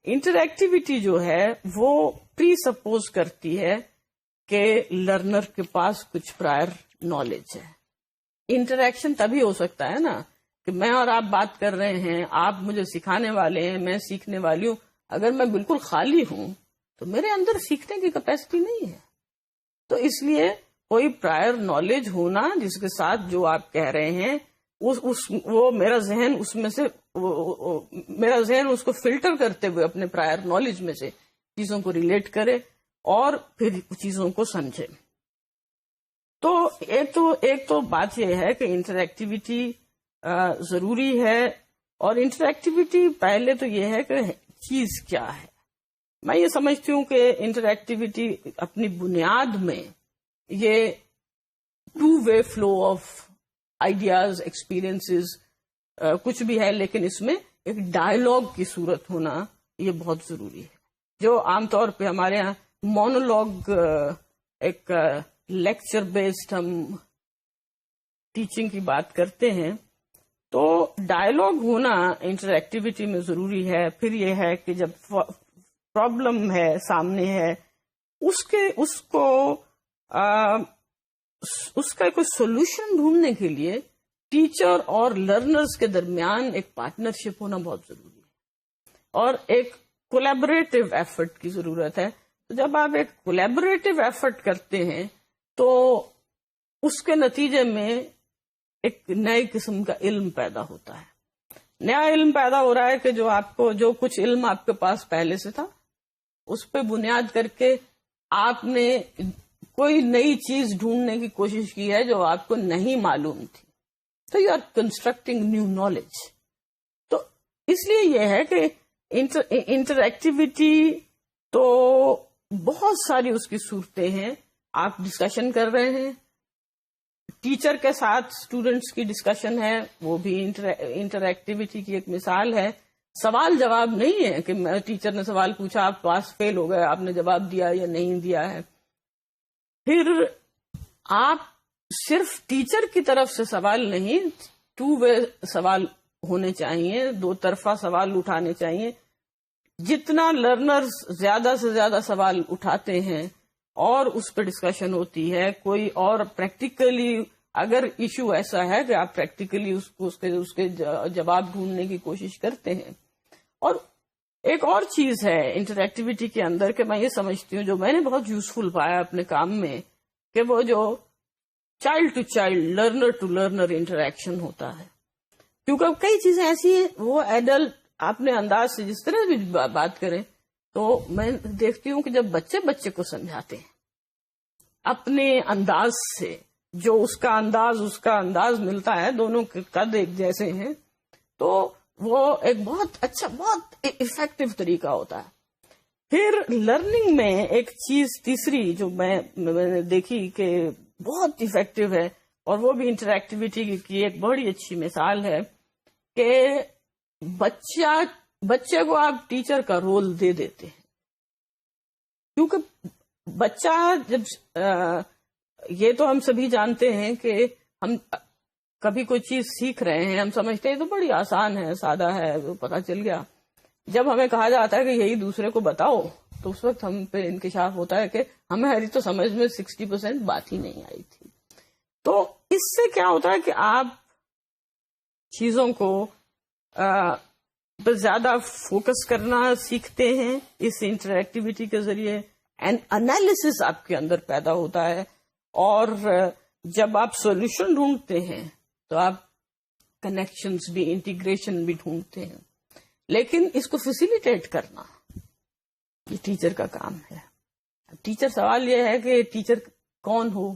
انٹریکٹیویٹی جو ہے وہ پری سپوز کرتی ہے کہ لرنر کے پاس کچھ پرائر نالج ہے. انٹریکشن تبھی ہو سکتا ہے نا کہ میں اور آپ بات کر رہے ہیں، آپ مجھے سکھانے والے ہیں، میں سیکھنے والی ہوں. اگر میں بالکل خالی ہوں تو میرے اندر سیکھنے کی کیپیسٹی نہیں ہے. تو اس لیے کوئی پرائر نالج ہونا جس کے ساتھ جو آپ کہہ رہے ہیں وہ میرا ذہن اس میں سے میرا ذہن اس کو فلٹر کرتے ہوئے اپنے پرائر نالج میں سے چیزوں کو ریلیٹ کرے اور پھر چیزوں کو سمجھے. تو ایک تو بات یہ ہے کہ انٹریکٹیویٹی ضروری ہے. اور انٹریکٹیویٹی پہلے تو یہ ہے کہ چیز کیا ہے. میں یہ سمجھتی ہوں کہ انٹریکٹیویٹی اپنی بنیاد میں یہ two way flow of ideas, experiences کچھ بھی ہے، لیکن اس میں ایک ڈائلاگ کی صورت ہونا یہ بہت ضروری ہے. جو عام طور پہ ہمارے یہاں مونولوگ، ایک لیکچر بیسڈ ہم ٹیچنگ کی بات کرتے ہیں، تو ڈائلاگ ہونا انٹریکٹیویٹی میں ضروری ہے. پھر یہ ہے کہ جب پرابلم ہے سامنے ہے اس کا کوئی سولوشن ڈھونڈنے کے لیے ٹیچر اور لرنرز کے درمیان ایک پارٹنرشپ ہونا بہت ضروری ہے اور ایک کولیبریٹو ایفرٹ کی ضرورت ہے. تو جب آپ ایک کولیبریٹو ایفرٹ کرتے ہیں تو اس کے نتیجے میں ایک نئے قسم کا علم پیدا ہوتا ہے. نیا علم پیدا ہو رہا ہے کہ جو کچھ علم آپ کے پاس پہلے سے تھا اس پہ بنیاد کر کے آپ نے کوئی نئی چیز ڈھونڈنے کی کوشش کی ہے جو آپ کو نہیں معلوم تھی. تو you are constructing new knowledge. تو اس لیے یہ ہے کہ انٹریکٹیویٹی تو بہت ساری اس کی صورتیں ہیں. آپ ڈسکشن کر رہے ہیں، ٹیچر کے ساتھ اسٹوڈینٹس کی ڈسکشن ہے، وہ بھی انٹریکٹیویٹی کی ایک مثال ہے. سوال جواب نہیں ہے کہ ٹیچر نے سوال پوچھا، آپ پاس فیل ہو گئے، آپ نے جواب دیا یا نہیں دیا ہے. پھر آپ صرف ٹیچر کی طرف سے سوال نہیں، ٹو وے سوال ہونے چاہیے، دو طرفہ سوال اٹھانے چاہیے. جتنا لرنرز زیادہ سے زیادہ سوال اٹھاتے ہیں اور اس پہ ڈسکشن ہوتی ہے، کوئی اور پریکٹیکلی اگر ایشو ایسا ہے کہ آپ پریکٹیکلی اس کے جواب ڈھونڈنے کی کوشش کرتے ہیں. اور ایک اور چیز ہے انٹریکٹیویٹی کے اندر کہ میں یہ سمجھتی ہوں جو میں نے بہت یوزفل پایا اپنے کام میں، کہ وہ جو child to child, learner to learner interaction ہوتا ہے. کیونکہ کئی چیزیں ایسی ہیں وہ ایڈلٹ اپنے انداز سے جس طرح بھی بات کریں، تو میں دیکھتی ہوں کہ جب بچے کو سمجھاتے ہیں اپنے انداز سے، جو اس کا انداز ملتا ہے، دونوں کے قد ایک جیسے ہیں، تو وہ ایک بہت اچھا، بہت افیکٹو طریقہ ہوتا ہے. پھر لرننگ میں ایک چیز تیسری جو میں نے دیکھی کہ بہت افیکٹو ہے، اور وہ بھی انٹریکٹیویٹی کی ایک بڑی اچھی مثال ہے کہ بچے کو آپ ٹیچر کا رول دے دیتے ہیں. کیونکہ بچہ جب یہ تو ہم سبھی جانتے ہیں کہ ہم کبھی کوئی چیز سیکھ رہے ہیں، ہم سمجھتے ہیں تو بڑی آسان ہے، سادہ ہے، وہ پتہ چل گیا. جب ہمیں کہا جاتا ہے کہ یہی دوسرے کو بتاؤ، تو اس وقت ہم پہ انکشاف ہوتا ہے کہ ہماری تو سمجھ میں 60% بات ہی نہیں آئی تھی. تو اس سے کیا ہوتا ہے کہ آپ چیزوں کو زیادہ فوکس کرنا سیکھتے ہیں اس انٹریکٹیویٹی کے ذریعے. انالیسس آپ کے اندر پیدا ہوتا ہے، اور جب آپ سولوشن ڈھونڈتے ہیں تو آپ کنیکشنز بھی، انٹیگریشن بھی ڈھونڈتے ہیں. لیکن اس کو فیسیلیٹیٹ کرنا یہ ٹیچر کا کام ہے. ٹیچر، سوال یہ ہے کہ ٹیچر کون ہو.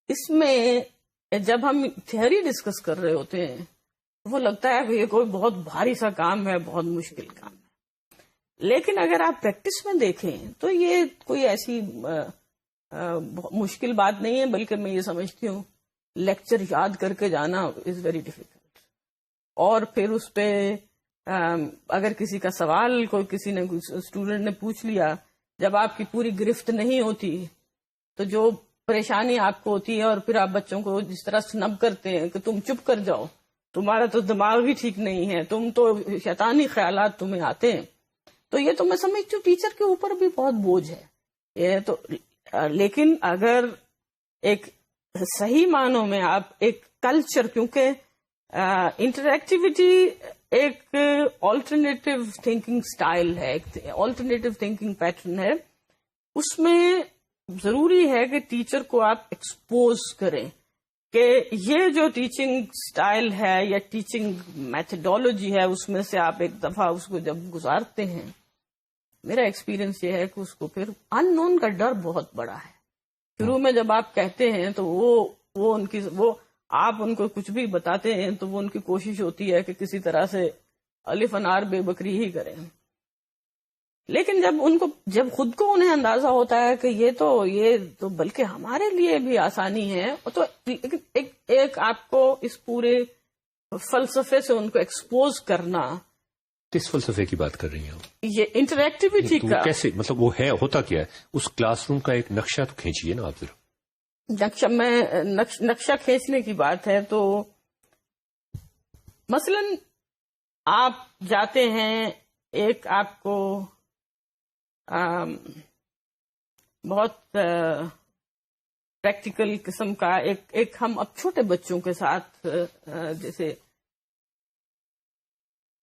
اس میں جب ہم تھیوری ڈسکس کر رہے ہوتے ہیں وہ لگتا ہے کہ یہ کوئی بہت بھاری سا کام ہے، بہت مشکل کام ہے. لیکن اگر آپ پریکٹس میں دیکھیں تو یہ کوئی ایسی مشکل بات نہیں ہے، بلکہ میں یہ سمجھتی ہوں لیکچر یاد کر کے جانا از ویری ڈیفیکلٹ. اور پھر اس پہ اگر کسی کا سوال کسی نے اسٹوڈنٹ نے پوچھ لیا، جب آپ کی پوری گرفت نہیں ہوتی تو جو پریشانی آپ کو ہوتی ہے، اور پھر آپ بچوں کو جس طرح سنب کرتے ہیں کہ تم چپ کر جاؤ، تمہارا تو دماغ بھی ٹھیک نہیں ہے، تم تو شیطانی خیالات تمہیں آتے ہیں. تو یہ تو میں سمجھتی ہوں ٹیچر کے اوپر بھی بہت بوجھ ہے یہ تو. لیکن اگر ایک صحیح معنوں میں آپ ایک کلچر، کیونکہ انٹریکٹیویٹی ایک آلٹرنیٹیو تھنکنگ سٹائل ہے، ایک آلٹرنیٹیو تھنکنگ پیٹرن ہے، اس میں ضروری ہے کہ ٹیچر کو آپ ایکسپوز کریں کہ یہ جو ٹیچنگ سٹائل ہے یا ٹیچنگ میتھڈولوجی ہے، اس میں سے آپ ایک دفعہ اس کو جب گزارتے ہیں، میرا ایکسپیرینس یہ ہے کہ اس کو پھر ان نون کا ڈر بہت بڑا ہے. شروع میں جب آپ کہتے ہیں تو وہ آپ ان کو کچھ بھی بتاتے ہیں تو وہ ان کی کوشش ہوتی ہے کہ کسی طرح سے الف انار بے بکری ہی کریں. لیکن جب خود کو انہیں اندازہ ہوتا ہے کہ یہ تو بلکہ ہمارے لیے بھی آسانی ہے، تو ایک آپ کو اس پورے فلسفے سے ان کو ایکسپوز کرنا. کس فلسفے کی بات کر رہی ہیں؟ یہ انٹریکٹیویٹی کا کیسے، مطلب وہ ہے، ہوتا کیا ہے؟ اس کلاس روم کا ایک نقشہ تو کھینچیے نا آپ ذرا. نقشہ کھینچنے کی بات ہے تو مثلا آپ جاتے ہیں، ایک آپ کو بہت پریکٹیکل قسم کا ایک ہم اب چھوٹے بچوں کے ساتھ جیسے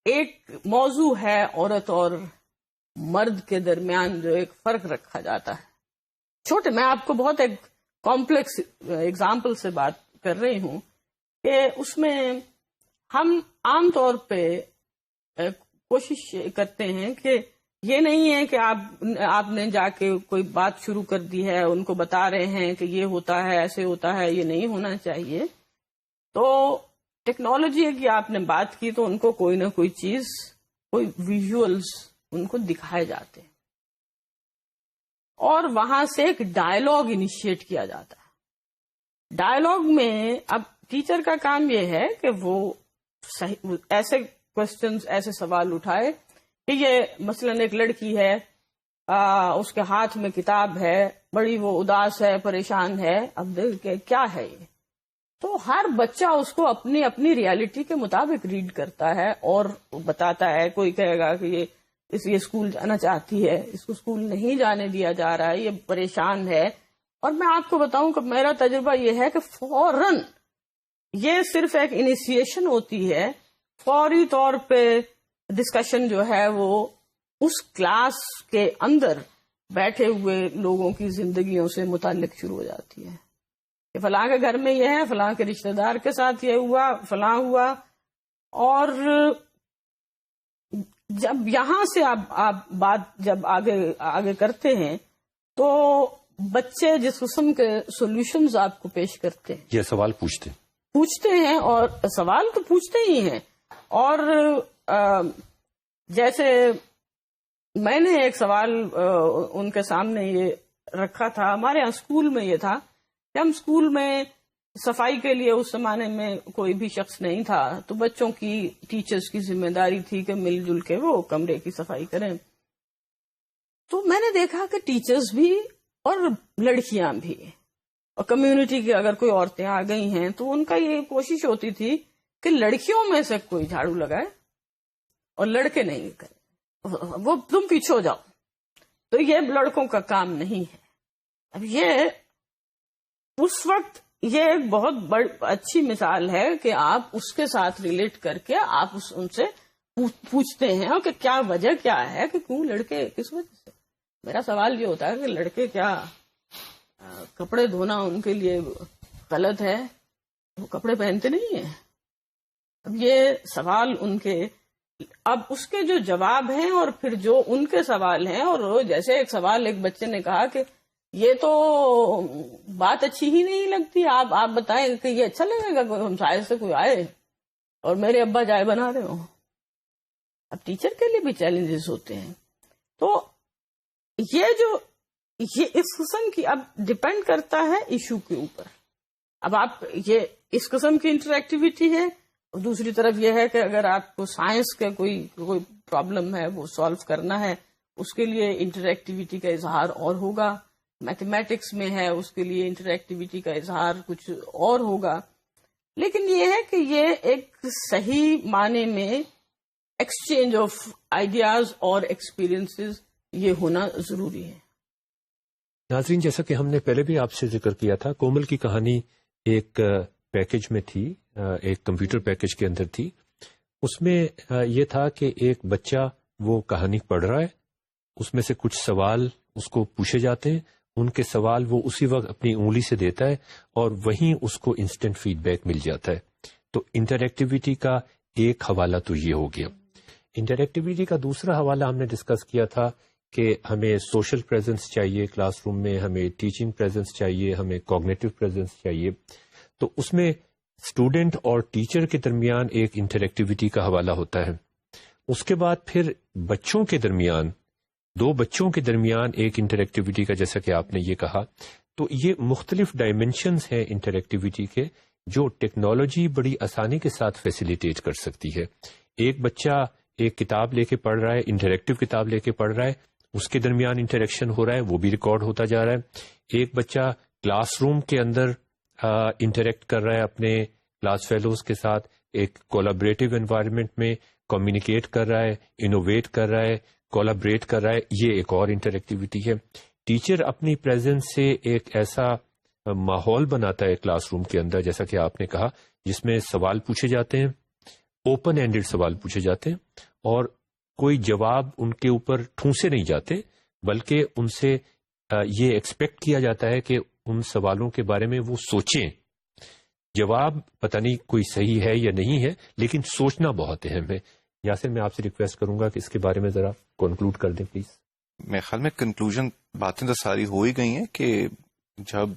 ایک موضوع ہے عورت اور مرد کے درمیان جو ایک فرق رکھا جاتا ہے. چھوٹے، میں آپ کو بہت ایک کمپلیکس اگزامپل سے بات کر رہی ہوں کہ اس میں ہم عام طور پہ کوشش کرتے ہیں کہ یہ نہیں ہے کہ آپ نے جا کے کوئی بات شروع کر دی ہے، ان کو بتا رہے ہیں کہ یہ ہوتا ہے، ایسے ہوتا ہے، یہ نہیں ہونا چاہیے. تو ٹیکنالوجی کی آپ نے بات کی تو ان کو کوئی نہ کوئی چیز، کوئی ویژولز ان کو دکھائے جاتے ہیں، اور وہاں سے ایک ڈائلاگ انیشیٹ کیا جاتا ہے. ڈائلاگ میں اب ٹیچر کا کام یہ ہے کہ وہ ایسے کوشچنز، ایسے سوال اٹھائے کہ یہ مثلا ایک لڑکی ہے، اس کے ہاتھ میں کتاب ہے، بڑی وہ اداس ہے، پریشان ہے. اب کیا ہے یہ؟ تو ہر بچہ اس کو اپنی اپنی ریالٹی کے مطابق ریڈ کرتا ہے اور بتاتا ہے. کوئی کہے گا کہ یہ اسکول جانا چاہتی ہے، اس کو اسکول نہیں جانے دیا جا رہا ہے، یہ پریشان ہے. اور میں آپ کو بتاؤں کہ میرا تجربہ یہ ہے کہ فوراً یہ صرف ایک انیشیشن ہوتی ہے، فوری طور پہ ڈسکشن جو ہے وہ اس کلاس کے اندر بیٹھے ہوئے لوگوں کی زندگیوں سے متعلق شروع ہو جاتی ہے کہ فلاں کے گھر میں یہ ہے، فلاں کے رشتہ دار کے ساتھ یہ ہوا، فلاں ہوا. اور جب یہاں سے آپ بات جب آگے کرتے ہیں تو بچے جس قسم کے سولوشنز آپ کو پیش کرتے ہیں، یہ سوال پوچھتے ہیں اور سوال تو پوچھتے ہی ہیں. اور جیسے میں نے ایک سوال ان کے سامنے یہ رکھا تھا، ہمارے یہاں اسکول میں یہ تھا کہ ہم اسکول میں صفائی کے لیے اس زمانے میں کوئی بھی شخص نہیں تھا، تو بچوں کی ٹیچرز کی ذمہ داری تھی کہ مل جل کے وہ کمرے کی صفائی کریں. تو میں نے دیکھا کہ ٹیچرز بھی اور لڑکیاں بھی اور کمیونٹی کی اگر کوئی عورتیں آ گئی ہیں تو ان کا یہ کوشش ہوتی تھی کہ لڑکیوں میں سے کوئی جھاڑو لگائے اور لڑکے نہیں کریں، وہ تم پیچھے ہو جاؤ. تو یہ لڑکوں کا کام نہیں ہے. اب یہ اس وقت یہ ایک بہت اچھی مثال ہے کہ آپ اس کے ساتھ ریلیٹ کر کے آپ ان سے پوچھتے ہیں کہ کیا وجہ کیا ہے کہ کیوں لڑکے کس وجہ سے. میرا سوال یہ ہوتا ہے کہ لڑکے کیا کپڑے دھونا ان کے لیے غلط ہے؟ وہ کپڑے پہنتے نہیں ہیں. اب یہ سوال ان کے، اب اس کے جو جواب ہیں اور پھر جو ان کے سوال ہیں، اور جیسے ایک سوال ایک بچے نے کہا کہ یہ تو بات اچھی ہی نہیں لگتی، آپ بتائیں کہ یہ اچھا لگے گا کوئی ہمسائے سے کوئی آئے اور میرے ابا چائے بنا رہے ہوں. اب ٹیچر کے لیے بھی چیلنجز ہوتے ہیں. تو یہ اس قسم کی اب ڈپینڈ کرتا ہے ایشو کے اوپر. اب آپ یہ اس قسم کی انٹریکٹیویٹی ہے، اور دوسری طرف یہ ہے کہ اگر آپ کو سائنس کا کوئی پرابلم ہے وہ سالو کرنا ہے، اس کے لیے انٹریکٹیویٹی کا اظہار اور ہوگا. میتھمیٹکس میں ہے، اس کے لیے انٹریکٹیویٹی کا اظہار کچھ اور ہوگا. لیکن یہ ہے کہ یہ ایک صحیح معنی میں ایکسچینج آف آئیڈیاز اور ایکسپیرئنسز یہ ہونا ضروری ہے. ناظرین، جیسا کہ ہم نے پہلے بھی آپ سے ذکر کیا تھا، کومل کی کہانی ایک پیکج میں تھی، ایک کمپیوٹر پیکج کے اندر تھی. اس میں یہ تھا کہ ایک بچہ وہ کہانی پڑھ رہا ہے، اس میں سے کچھ سوال اس کو پوچھے جاتے ہیں، ان کے سوال وہ اسی وقت اپنی انگلی سے دیتا ہے اور وہیں اس کو انسٹنٹ فیڈ بیک مل جاتا ہے. تو انٹریکٹیویٹی کا ایک حوالہ تو یہ ہو گیا. انٹریکٹیویٹی کا دوسرا حوالہ ہم نے ڈسکس کیا تھا کہ ہمیں سوشل پریزنس چاہیے کلاس روم میں، ہمیں ٹیچنگ پریزنس چاہیے، ہمیں کوگنیٹو پریزنس چاہیے. تو اس میں اسٹوڈنٹ اور ٹیچر کے درمیان ایک انٹریکٹیویٹی کا حوالہ ہوتا ہے. اس کے بعد پھر بچوں کے درمیان، دو بچوں کے درمیان ایک انٹریکٹیویٹی کا، جیسا کہ آپ نے یہ کہا. تو یہ مختلف ڈائمینشنز ہیں انٹریکٹیویٹی کے جو ٹیکنالوجی بڑی آسانی کے ساتھ فیسیلیٹیٹ کر سکتی ہے. ایک بچہ ایک کتاب لے کے پڑھ رہا ہے، انٹریکٹیو کتاب لے کے پڑھ رہا ہے، اس کے درمیان انٹریکشن ہو رہا ہے، وہ بھی ریکارڈ ہوتا جا رہا ہے. ایک بچہ کلاس روم کے اندر انٹریکٹ کر رہا ہے اپنے کلاس فیلوز کے ساتھ، ایک کولیبریٹو انوائرمنٹ میں کمیونیکیٹ کر رہا ہے، انوویٹ کر رہا ہے، کولیبریٹ کر رہا ہے، یہ ایک اور انٹریکٹیویٹی ہے. ٹیچر اپنی پریزنس سے ایک ایسا ماحول بناتا ہے کلاس روم کے اندر، جیسا کہ آپ نے کہا، جس میں سوال پوچھے جاتے ہیں، اوپن اینڈڈ سوال پوچھے جاتے ہیں، اور کوئی جواب ان کے اوپر ٹھونسے نہیں جاتے، بلکہ ان سے یہ ایکسپیکٹ کیا جاتا ہے کہ ان سوالوں کے بارے میں وہ سوچیں. جواب پتہ نہیں کوئی صحیح ہے یا نہیں ہے، لیکن سوچنا بہت اہم ہے. یاسر، میں آپ سے ریکویسٹ کروں گا کہ اس کے بارے میں ذرا کنکلوڈ کر دیں پلیز. میرے خیال میں کنکلوژن باتیں تو ساری ہو ہی گئی ہیں کہ جب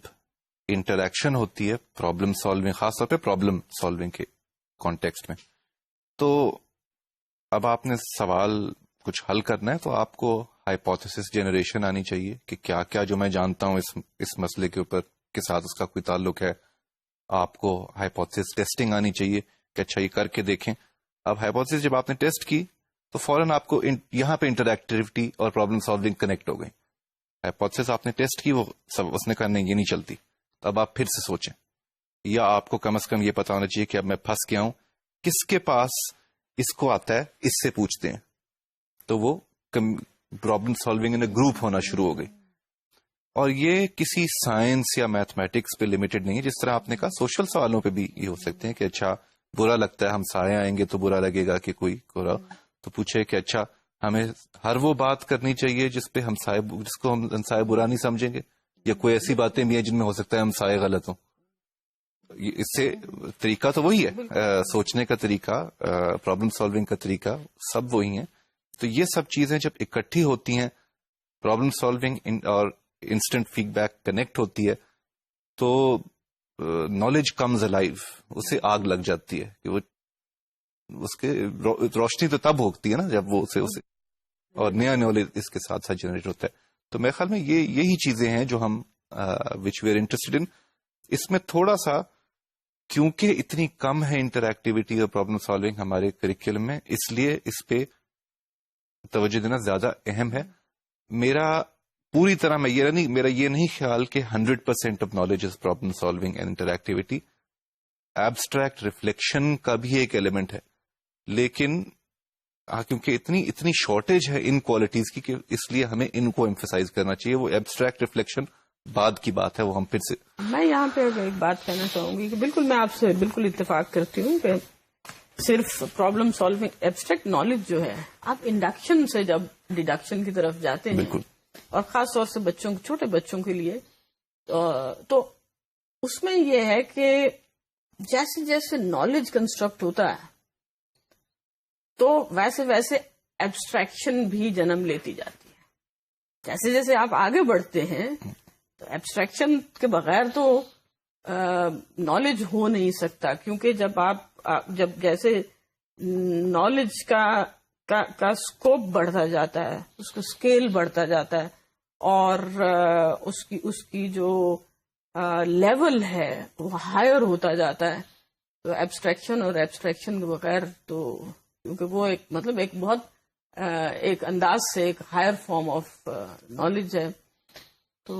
انٹریکشن ہوتی ہے پرابلم سالونگ، خاص طور پہ پرابلم سالونگ کے کانٹیکسٹ میں، تو اب آپ نے سوال کچھ حل کرنا ہے تو آپ کو ہائپوتھیسس جنریشن آنی چاہیے کہ کیا کیا جو میں جانتا ہوں اس مسئلے کے اوپر کے ساتھ اس کا کوئی تعلق ہے. آپ کو ہائپوتھیسس ٹیسٹنگ آنی چاہیے کہ اچھا یہ کر کے دیکھیں. اب ہائپوتھیسس جب آپ نے ٹیسٹ کی تو فوراً آپ کو یہاں پہ انٹریکٹیوٹی اور پرابلم سالونگ کنیکٹ ہو گئی. ہائپوتھیسس آپ نے ٹیسٹ کی، وہ سب اس نے کہا نہیں یہ نہیں چلتی، تو اب آپ پھر سے سوچیں، یا آپ کو کم از کم یہ پتا ہونا چاہیے کہ اب میں پھنس گیا ہوں، کس کے پاس اس کو آتا ہے اس سے پوچھتے ہیں. تو وہ پرابلم سالونگ ان گروپ ہونا شروع ہو گئی. اور یہ کسی سائنس یا میتھمیٹکس پہ لمیٹڈ نہیں ہے، جس طرح آپ نے کہا سوشل سوالوں پہ بھی یہ ہو سکتے ہیں کہ اچھا برا لگتا ہے ہم سائے آئیں گے تو برا لگے گا کہ کوئی تو پوچھے کہ اچھا ہمیں ہر وہ بات کرنی چاہیے جس پہ جس کو ہم ہمسائے برا نہیں سمجھیں گے، یا کوئی ایسی باتیں بھی ہیں جن میں ہو سکتا ہے ہمسائے غلط ہوں. اس سے طریقہ تو وہی ہے، سوچنے کا طریقہ، پرابلم سالونگ کا طریقہ سب وہی ہیں. تو یہ سب چیزیں جب اکٹھی ہوتی ہیں، پرابلم سالونگ اور انسٹنٹ فیڈ بیک کنیکٹ ہوتی ہے، تو نالج کمز الائیو، اسے آگ لگ جاتی ہے کہ وہ اس کے روشنی تو تب ہوتی ہے نا جب وہ اسے اور نیا نالج اس کے ساتھ ساتھ جنریٹ ہوتا ہے. تو میرے خیال میں یہی چیزیں ہیں جو ہم وچ وی آر انٹرسٹڈ ان. اس میں تھوڑا سا کیونکہ اتنی کم ہے انٹریکٹیویٹی اور پرابلم سالونگ ہمارے کریکولم میں، اس لیے اس پہ توجہ دینا زیادہ اہم ہے. میرا پوری طرح میرا یہ نہیں خیال کہ 100% of knowledge is problem solving and interactivity. Abstract reflection کا بھی ایک ایلیمنٹ ہے، لیکن کیونکہ اتنی شارٹیج ہے ان کوالٹیز کی کہ اس لیے ہمیں ان کو ایمفسائز کرنا چاہیے. وہ ایبسٹریکٹ ریفلیکشن بعد کی بات ہے، وہ ہم پھر سے. میں یہاں پہ ایک بات کہنا چاہوں گی کہ بالکل میں آپ سے بالکل اتفاق کرتی ہوں کہ صرف پرابلم سالونگ ایبسٹریکٹ نالج جو ہے، آپ انڈکشن سے جب ڈیڈکشن کی طرف جاتے ہیں، بالکل، اور خاص طور سے چھوٹے بچوں کے لیے، تو اس میں یہ ہے کہ جیسے جیسے نالج کنسٹرکٹ ہوتا ہے تو ویسے ویسے ایبسٹریکشن بھی جنم لیتی جاتی ہے. جیسے جیسے آپ آگے بڑھتے ہیں تو ایبسٹریکشن کے بغیر تو نالج ہو نہیں سکتا، کیونکہ جب جیسے نالج کا اسکوپ بڑھتا جاتا ہے، اس کا اسکیل بڑھتا جاتا ہے، اور اس کی جو لیول ہے وہ ہائر ہوتا جاتا ہے، تو ایبسٹریکشن کے بغیر تو، کیونکہ وہ ایک بہت ایک انداز سے ایک ہائر فارم آف نالج ہے. تو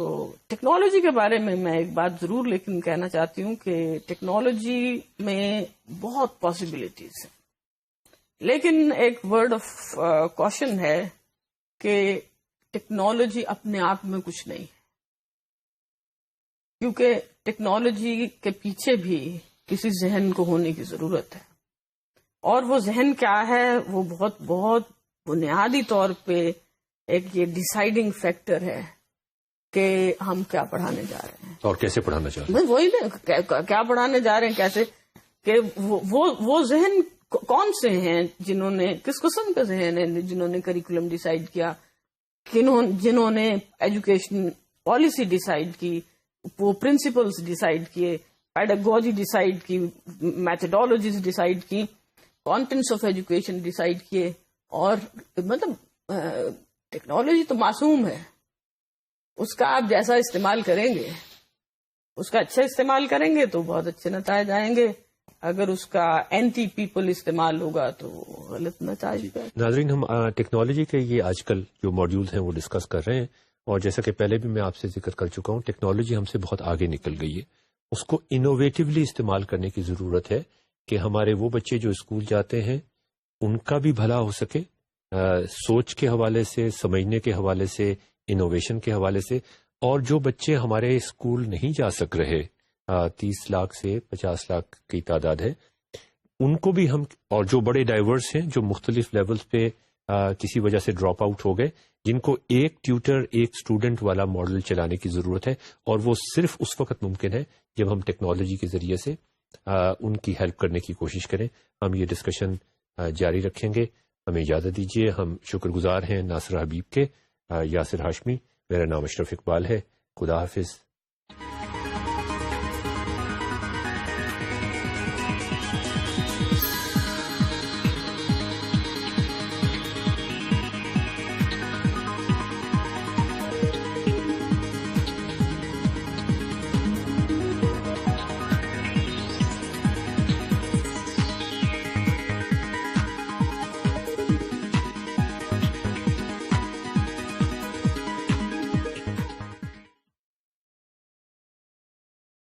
ٹیکنالوجی کے بارے میں ایک بات ضرور لیکن کہنا چاہتی ہوں کہ ٹیکنالوجی میں بہت پاسبلٹیز ہیں، لیکن ایک ورڈ آف کوشن ہے کہ ٹیکنالوجی اپنے آپ میں کچھ نہیں ہے، کیونکہ ٹیکنالوجی کے پیچھے بھی کسی ذہن کو ہونے کی ضرورت ہے، اور وہ ذہن کیا ہے، وہ بہت بہت بنیادی طور پہ ایک یہ ڈیسائیڈنگ فیکٹر ہے کہ ہم کیا پڑھانے جا رہے ہیں اور کیسے پڑھانا چاہ رہے ہیں. وہی نا، کیا پڑھانے جا رہے ہیں، کیسے، کہ وہ ذہن کون سے ہیں جنہوں نے، کس قسم کا ذہن ہے جنہوں نے کریکولم ڈیسائیڈ کیا، جنہوں نے ایجوکیشن پالیسی ڈیسائیڈ کی، وہ پرنسپلز ڈیسائیڈ کیے، پیڈاگوجی ڈیسائیڈ کی، میتھڈالوجیز ڈیسائیڈ کی، کانٹینٹس آف ایجوکیشن ڈیسائیڈ کیے. اور ٹیکنالوجی تو معصوم ہے، اس کا آپ جیسا استعمال کریں گے، اس کا اچھا استعمال کریں گے تو بہت اچھے نتائج آئیں گے، اگر اس کا اینٹی پیپل استعمال ہوگا تو غلط نتائج. ناظرین، ہم ٹیکنالوجی کے یہ آج کل جو موڈیولز ہیں وہ ڈسکس کر رہے ہیں، اور جیسا کہ پہلے بھی میں آپ سے ذکر کر چکا ہوں، ٹیکنالوجی ہم سے بہت آگے نکل گئی ہے. اس کو انوویٹیولی استعمال کرنے کی ضرورت ہے کہ ہمارے وہ بچے جو اسکول جاتے ہیں ان کا بھی بھلا ہو سکے، سوچ کے حوالے سے، سمجھنے کے حوالے سے، انوویشن کے حوالے سے. اور جو بچے ہمارے اسکول نہیں جا سک رہے، 30 لاکھ سے 50 لاکھ کی تعداد ہے، ان کو بھی ہم، اور جو بڑے ڈائیورس ہیں، جو مختلف لیولز پہ کسی وجہ سے ڈراپ آؤٹ ہو گئے، جن کو ایک ٹیوٹر ایک اسٹوڈنٹ والا ماڈل چلانے کی ضرورت ہے، اور وہ صرف اس وقت ممکن ہے جب ہم ٹیکنالوجی کے ذریعے سے ان کی ہیلپ کرنے کی کوشش کریں. ہم یہ ڈسکشن جاری رکھیں گے. ہمیں اجازت دیجیے. ہم شکر گزار ہیں ناصر حبیب کے. یاسر ہاشمی، میرا نام اشرف اقبال ہے. خدا حافظ.